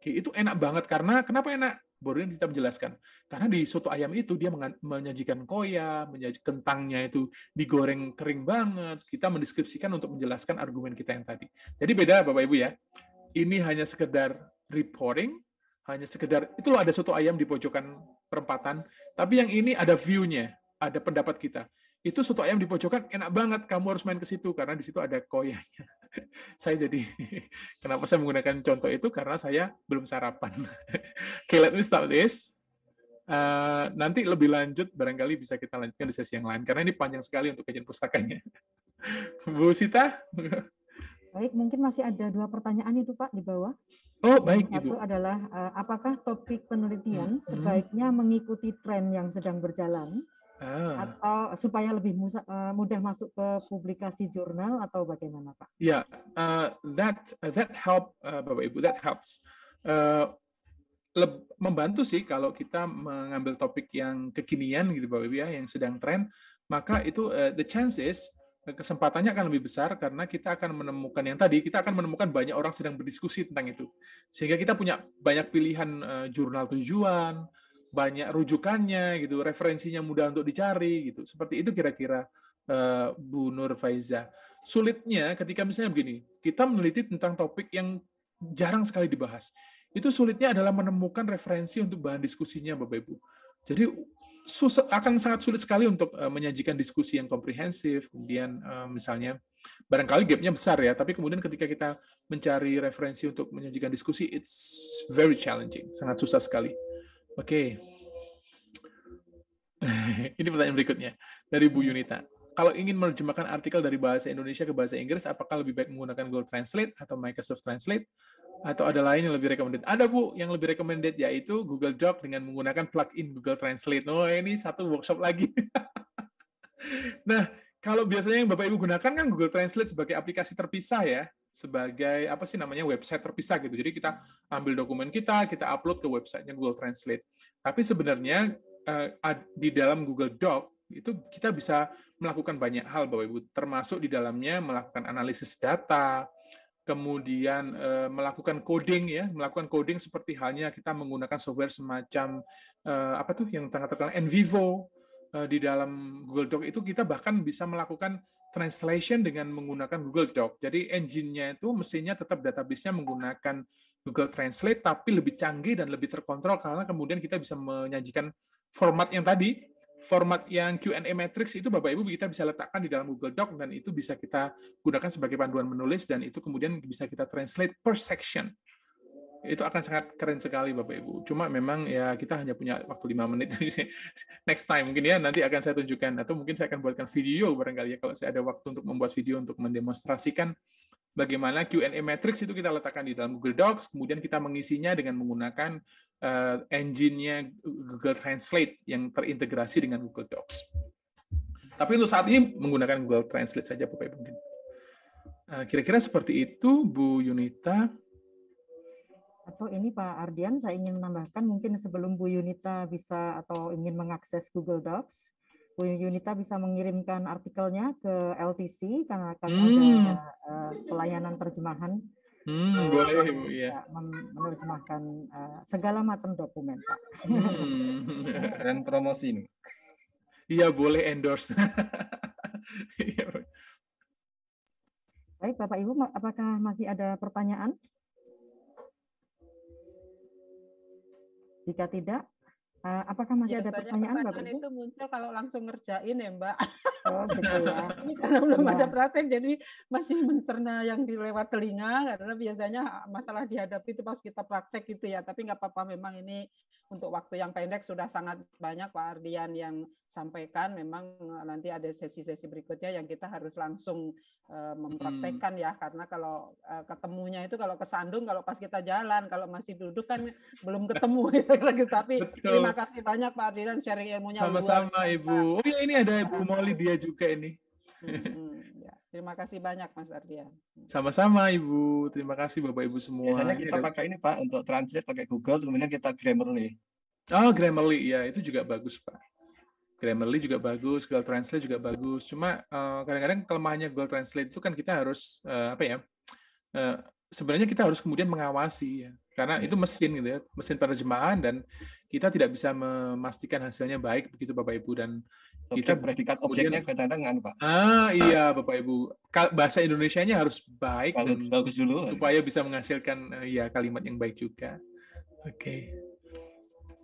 Oke, itu enak banget karena kenapa enak? Baru kita menjelaskan. Karena di soto ayam itu dia menyajikan koya, kentangnya itu digoreng kering banget. Kita mendeskripsikan untuk menjelaskan argumen kita yang tadi. Jadi beda Bapak Ibu ya. Ini hanya sekedar reporting, hanya sekedar itu loh ada soto ayam di pojokan perempatan, tapi yang ini ada view-nya, ada pendapat kita. Itu soto ayam di pojokan enak banget, kamu harus main ke situ karena di situ ada koyanya. Kenapa saya menggunakan contoh itu? Karena saya belum sarapan. Okay, let me stop this. Nanti lebih lanjut barangkali bisa kita lanjutkan di sesi yang lain karena ini panjang sekali untuk kajian pustakanya. Bu Sita? Baik, mungkin masih ada 2 pertanyaan itu Pak di bawah. Oh, baik Ibu. Satu adalah apakah topik penelitian sebaiknya mengikuti tren yang sedang berjalan atau supaya lebih mudah masuk ke publikasi jurnal atau bagaimana Pak? Ya, that help Bapak Ibu, that helps. Membantu sih kalau kita mengambil topik yang kekinian gitu Bapak Ibu ya, yang sedang tren, maka itu the chances kesempatannya akan lebih besar karena kita akan menemukan yang tadi, kita akan menemukan banyak orang sedang berdiskusi tentang itu. Sehingga kita punya banyak pilihan jurnal tujuan, banyak rujukannya gitu, referensinya mudah untuk dicari gitu. Seperti itu kira-kira Bu Nur Faiza. Sulitnya ketika misalnya begini, kita meneliti tentang topik yang jarang sekali dibahas. Itu sulitnya adalah menemukan referensi untuk bahan diskusinya Bapak Ibu. Jadi akan sangat sulit sekali untuk menyajikan diskusi yang komprehensif, kemudian misalnya barangkali gap-nya besar ya, tapi kemudian ketika kita mencari referensi untuk menyajikan diskusi, it's very challenging, sangat susah sekali. Oke. Ini pertanyaan berikutnya dari Bu Yunita. Kalau ingin menerjemahkan artikel dari bahasa Indonesia ke bahasa Inggris, apakah lebih baik menggunakan Google Translate atau Microsoft Translate? Atau ada lain yang lebih recommended? Ada Bu, yang lebih recommended yaitu Google Doc dengan menggunakan plugin Google Translate. Oh, ini satu workshop lagi. Nah, kalau biasanya yang Bapak Ibu gunakan kan Google Translate sebagai aplikasi terpisah ya, sebagai apa sih namanya website terpisah gitu. Jadi kita ambil dokumen kita upload ke websitenya Google Translate. Tapi sebenarnya di dalam Google Doc itu kita bisa melakukan banyak hal Bapak Ibu, termasuk di dalamnya melakukan analisis data, kemudian melakukan coding ya, melakukan coding seperti halnya kita menggunakan software semacam apa tuh yang sangat terkenal NVivo di dalam Google Doc itu kita bahkan bisa melakukan translation dengan menggunakan Google Doc. Jadi engine-nya itu mesinnya tetap database-nya menggunakan Google Translate tapi lebih canggih dan lebih terkontrol karena kemudian kita bisa menyajikan format yang tadi, format yang Q&A matrix itu Bapak Ibu kita bisa letakkan di dalam Google Doc dan itu bisa kita gunakan sebagai panduan menulis dan itu kemudian bisa kita translate per section. Itu akan sangat keren sekali Bapak Ibu. Cuma memang ya kita hanya punya waktu 5 menit. Next time mungkin ya nanti akan saya tunjukkan atau mungkin saya akan buatkan video barangkali ya kalau saya ada waktu untuk membuat video untuk mendemonstrasikan bagaimana Q&A matrix itu kita letakkan di dalam Google Docs, kemudian kita mengisinya dengan menggunakan engine-nya Google Translate yang terintegrasi dengan Google Docs. Tapi untuk saat ini menggunakan Google Translate saja, Bapak Ibu. Kira-kira seperti itu, Bu Yunita. Atau ini Pak Ardian, saya ingin menambahkan mungkin sebelum Bu Yunita bisa atau ingin mengakses Google Docs, Bu Yunita bisa mengirimkan artikelnya ke LTC karena akan ada pelayanan terjemahan. Boleh Bu, ya. Menerjemahkan segala macam dokumen, Pak. Dan promosi ini. Iya, boleh endorse. Baik, Bapak Ibu, apakah masih ada pertanyaan? Jika tidak, apakah masih ada pertanyaan, Bapak Ibu? Itu muncul kalau langsung ngerjain ya, Mbak. Oh, gitu ya. Ini karena belum Iya. ada praktek, jadi masih mencerna yang dilewat telinga, karena biasanya masalah dihadapi itu pas kita praktek gitu ya. Tapi nggak apa-apa, memang ini untuk waktu yang pendek sudah sangat banyak Pak Ardian yang sampaikan. Memang nanti ada sesi-sesi berikutnya yang kita harus langsung mempraktekkan ya, karena kalau ketemunya itu kalau kesandung, kalau pas kita jalan, kalau masih duduk kan belum ketemu gitu. Tapi Betul. terima kasih banyak Pak Ardian sharing ilmunya. Sama-sama Ibu. Oh ya, ini ada Ibu Molly dia juga ini. Ya, terima kasih banyak Mas Ardian. Sama-sama Ibu. Terima kasih Bapak Ibu semua. Biasanya kita pakai ini Pak untuk translate pakai Google, kemudian kita Grammarly. Oh, Grammarly ya, itu juga bagus Pak. Grammarly juga bagus, Google Translate juga bagus. Cuma kadang-kadang kelemahannya Google Translate itu kan kita harus sebenarnya kita harus kemudian mengawasi ya, karena itu mesin gitu ya, mesin penerjemahan, dan kita tidak bisa memastikan hasilnya baik begitu Bapak Ibu, dan kita predikat objeknya kadang-kadang Pak. Iya Bapak Ibu, bahasa Indonesianya harus baik bagus dulu supaya bisa menghasilkan ya kalimat yang baik juga. Oke.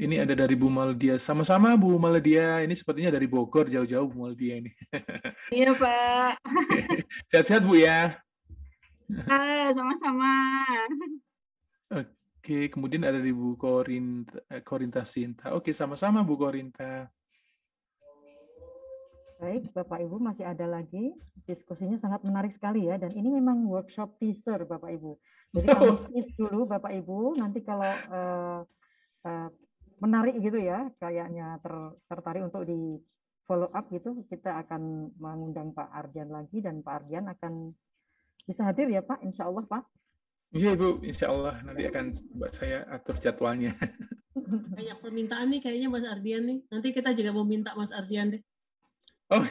Ini ada dari Bu Maldia. Sama-sama Bu Maldia. Ini sepertinya dari Bogor, jauh-jauh Bu Maldia ini. Iya Pak. Sehat-sehat Bu ya. Sama-sama. Oke, kemudian ada di Bu Korinta Sinta. Oke, sama-sama Bu Korinta. Baik, Bapak Ibu, masih ada lagi. Diskusinya sangat menarik sekali ya. Dan ini memang workshop teaser Bapak Ibu. Jadi kami tease dulu Bapak Ibu. Nanti kalau menarik gitu ya, kayaknya tertarik untuk di follow up gitu, kita akan mengundang Pak Ardian lagi, dan Pak Ardian akan bisa hadir ya Pak, insya Allah Pak. Iya Ibu, insya Allah nanti akan saya atur jadwalnya. Banyak permintaan nih kayaknya Mas Ardian nih. Nanti kita juga mau minta Mas Ardian deh. Oh,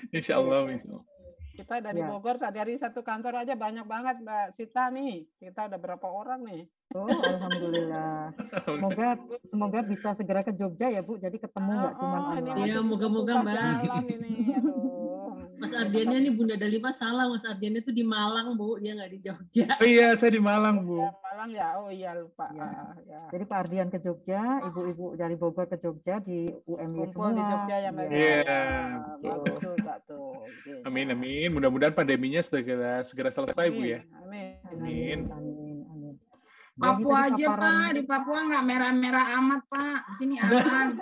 insya Allah. Kita dari Bogor, dari satu kantor aja banyak banget Mbak Sita nih. Kita ada berapa orang nih? Oh, alhamdulillah. Semoga bisa segera ke Jogja ya Bu. Jadi ketemu nggak cuma online. Iya, moga-moga Mbak. Mas Ardiannya nih Bunda Dalima salah. Mas Ardiannya tuh di Malang Bu, dia nggak di Jogja. Oh iya, saya di Malang Bu. Ya, Malang ya, oh iya lupa. Ya. Jadi Pak Ardian ke Jogja, ibu-ibu dari Bogor ke Jogja di UMY semua. Di Jogja ya Mbak. Iya. Betul tuh. Amin amin. Mudah-mudahan pandeminya segera selesai Bu ya. Amin. Papua aja Pak, di Papua nggak merah-merah amat Pak, di sini aman.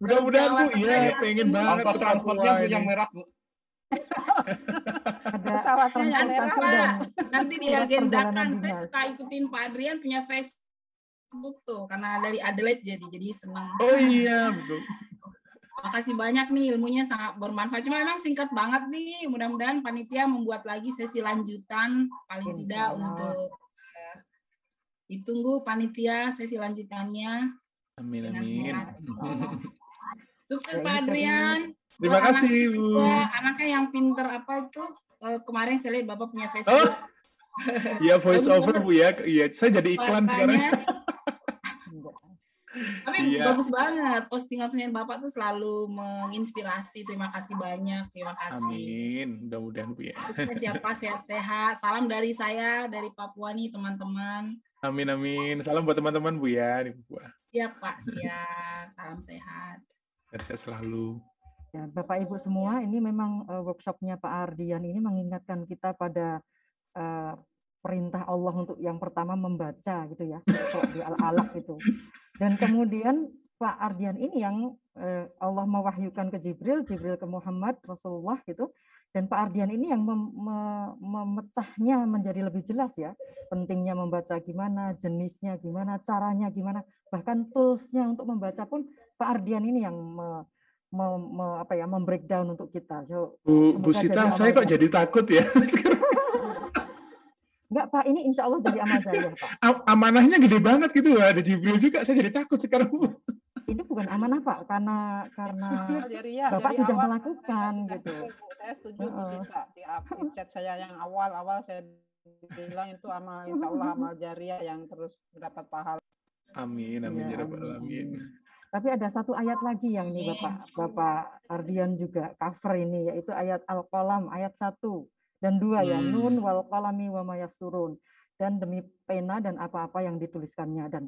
Mudah-mudahan Bu, ya pengen banget. Ongkos transportnya Bu yang merah Bu. Pesawatnya yang merah. Nanti diagendakan, saya suka ikutin Pak Adrian punya Facebook tuh, karena dari Adelaide jadi senang. Oh iya betul. Makasih banyak nih, ilmunya sangat bermanfaat. Cuma memang singkat banget nih. Mudah-mudahan panitia membuat lagi sesi lanjutan, paling tidak untuk ditunggu panitia sesi lanjutannya. Amin. Sukses Pak Adrian. Terima kasih Bu. Anaknya yang pinter apa itu? Kemarin saya lihat Bapak punya Facebook. Oh, iya voice over Bu ya. Iya, saya jadi iklan sekarang. Tapi bagus banget, postingan Bapak tuh selalu menginspirasi. Terima kasih banyak, terima kasih. Amin, mudah-mudahan Bu ya. Sukses ya Pak, sehat-sehat. Salam dari saya, dari Papua nih teman-teman. Amin. Salam buat teman-teman Bu ya di Papua. Siap Pak, siap. Salam sehat. Sehat selalu. Ya, Bapak Ibu semua, ini memang workshopnya Pak Ardian ini mengingatkan kita pada perintah Allah untuk yang pertama membaca gitu ya, di Al-Alaq itu. Dan kemudian Pak Ardian ini yang Allah mewahyukan ke Jibril ke Muhammad Rasulullah gitu. Dan Pak Ardian ini yang memecahnya menjadi lebih jelas ya. Pentingnya membaca gimana, jenisnya gimana, caranya gimana, bahkan toolsnya untuk membaca pun Pak Ardian ini yang membreakdown untuk kita. So, Bu Sita, saya kok jadi takut ya. Enggak Pak, ini insya Allah jadi amal jariah Pak. Amanahnya gede banget gitu, ada Jibril juga, saya jadi takut sekarang. Ini bukan amanah Pak, karena Bapak sudah melakukan gitu. Saya setuju Bu Sita, di chat saya yang awal saya bilang itu amal, insya Allah amal jariah yang terus mendapat pahala. Amin ya rabbal alamin. Tapi ada satu ayat lagi yang nih Bapak Ardian juga cover ini, yaitu ayat Al-Qalam ayat 1 dan 2 ya, Nun wal qalami wa ma yasturun, dan demi pena dan apa-apa yang dituliskannya. Dan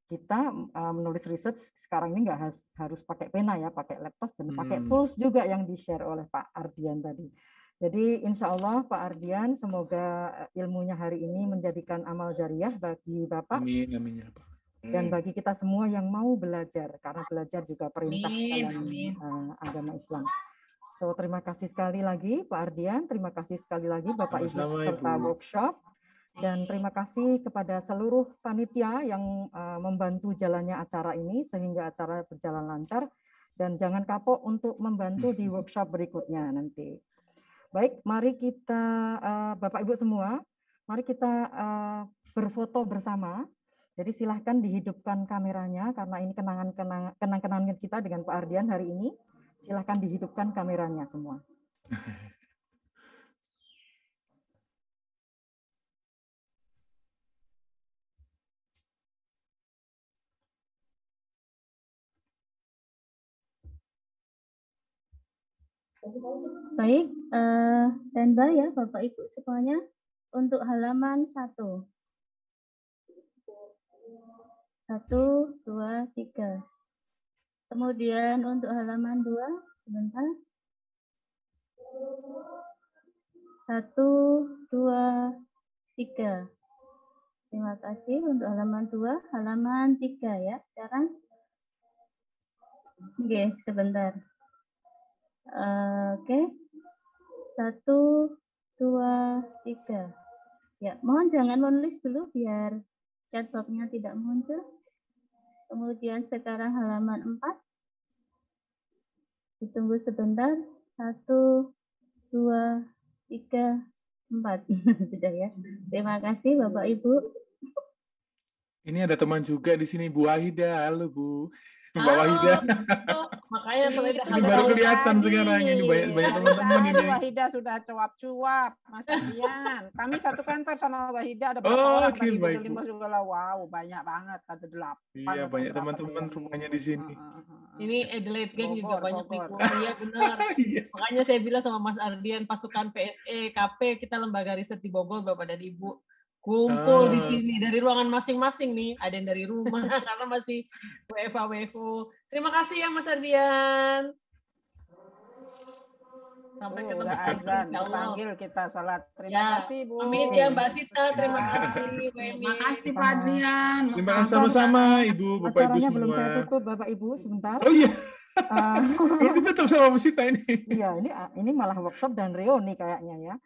kita menulis research sekarang ini nggak harus pakai pena ya, pakai laptop dan pakai tools juga yang di-share oleh Pak Ardian tadi. Jadi insya Allah Pak Ardian, semoga ilmunya hari ini menjadikan amal jariah bagi Bapak. Amin, amin ya Pak. Dan bagi kita semua yang mau belajar, karena belajar juga perintah dalam agama Islam. So, terima kasih sekali lagi Pak Ardian, terima kasih sekali lagi Bapak Ibu serta workshop, dan terima kasih kepada seluruh panitia yang membantu jalannya acara ini sehingga acara berjalan lancar, dan jangan kapok untuk membantu di workshop berikutnya nanti. Baik, mari kita Bapak Ibu semua, mari kita berfoto bersama. Jadi silahkan dihidupkan kameranya karena ini kenang-kenangan kita dengan Pak Ardian hari ini. Silahkan dihidupkan kameranya semua. Baik, standby ya Bapak Ibu semuanya untuk halaman 1. 1, 2, 3. Kemudian untuk halaman 2, sebentar. 1, 2, 3. Terima kasih untuk halaman 2, halaman 3 ya sekarang. Oke, sebentar. Oke. 1, 2, 3. Ya, mohon jangan menulis dulu biar chatbox-nya tidak muncul. Kemudian sekarang halaman 4. Ditunggu sebentar. 1, 2, 3, 4. Sudah ya. Terima kasih Bapak Ibu. Ini ada teman juga di sini, Bu Wahida. Halo Bu. Mbak Wahida. Makanya ini baru kelihatan sekarang ini banyak teman-teman ini. Wahida sudah cuap-cuap, Mas Ardian. Kami satu kantor sama Wahida, ada berapa orang tadi juga lah. Wow, banyak banget, ada 8. Iya, banyak teman-teman rumahnya di sini. Ini Adelaide Gang juga banyak people. Iya benar. Makanya saya bilang sama Mas Ardian, pasukan PSE, KP, kita lembaga riset di Bogor, Bapak dan Ibu. Kumpul di sini dari ruangan masing-masing nih, ada yang dari rumah karena masih WFO. Terima kasih ya Mas Ardian. Sampai ketemu azan, panggil kita salat. Terima kasih Bu. Amin ya Mbak Sita, terima kasih. Terima kasih Pak Adrian. Terima kasih sama-sama Ibu, Bapak Ibu semua. Acaranya belum saya tutup Bapak Ibu sebentar. Oh iya. Ditutup sama Bu Sita ini. Iya, ini malah workshop dan reuni kayaknya ya.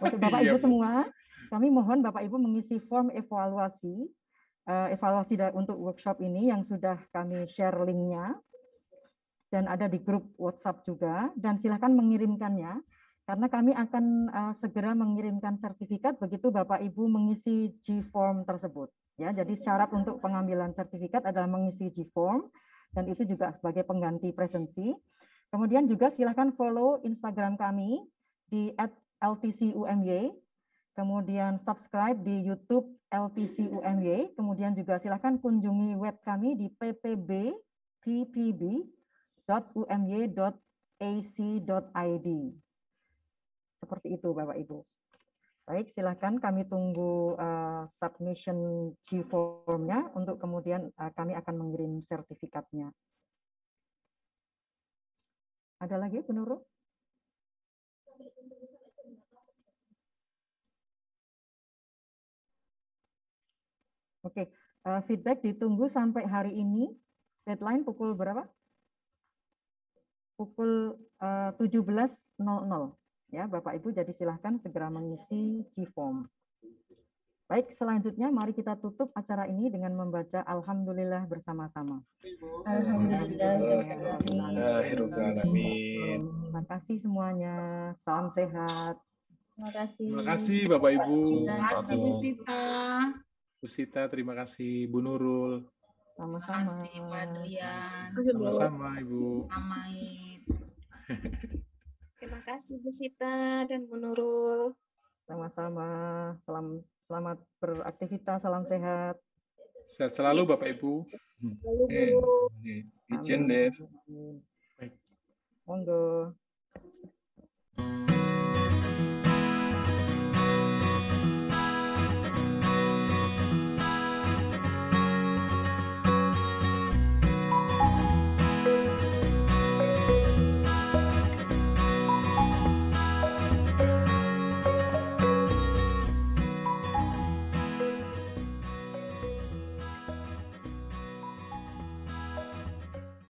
Untuk Bapak Ibu semua, kami mohon Bapak Ibu mengisi form evaluasi untuk workshop ini yang sudah kami share linknya dan ada di grup WhatsApp juga, dan silakan mengirimkannya karena kami akan segera mengirimkan sertifikat begitu Bapak Ibu mengisi G-form tersebut. Ya, jadi syarat untuk pengambilan sertifikat adalah mengisi G-form dan itu juga sebagai pengganti presensi. Kemudian juga silakan follow Instagram kami di @ltcumy. Kemudian subscribe di YouTube LTCUMY, kemudian juga silakan kunjungi web kami di ppb.umy.ac.id. Seperti itu Bapak Ibu. Baik, silakan kami tunggu submission G-form-nya untuk kemudian kami akan mengirim sertifikatnya. Ada lagi Bu Nurul? Oke, feedback ditunggu sampai hari ini. Deadline pukul berapa? Pukul 17.00 ya Bapak Ibu. Jadi silahkan segera mengisi G-form. Baik, selanjutnya mari kita tutup acara ini dengan membaca Alhamdulillah bersama-sama. Alhamdulillahirobbilalamin. Terima kasih semuanya. Salam sehat. Terima kasih. Terima kasih Bapak Ibu. Terima kasih Bu Sita. Bu Sita, terima kasih Bu Nurul. Sama-sama. Terima kasih Pak Adrian. Sama-sama Ibu. Amait. Terima kasih Bu Sita dan Bu Nurul. Sama-sama. Selamat beraktivitas, salam sehat. Sehat selalu Bapak Ibu. Izin, Dev. Monggo.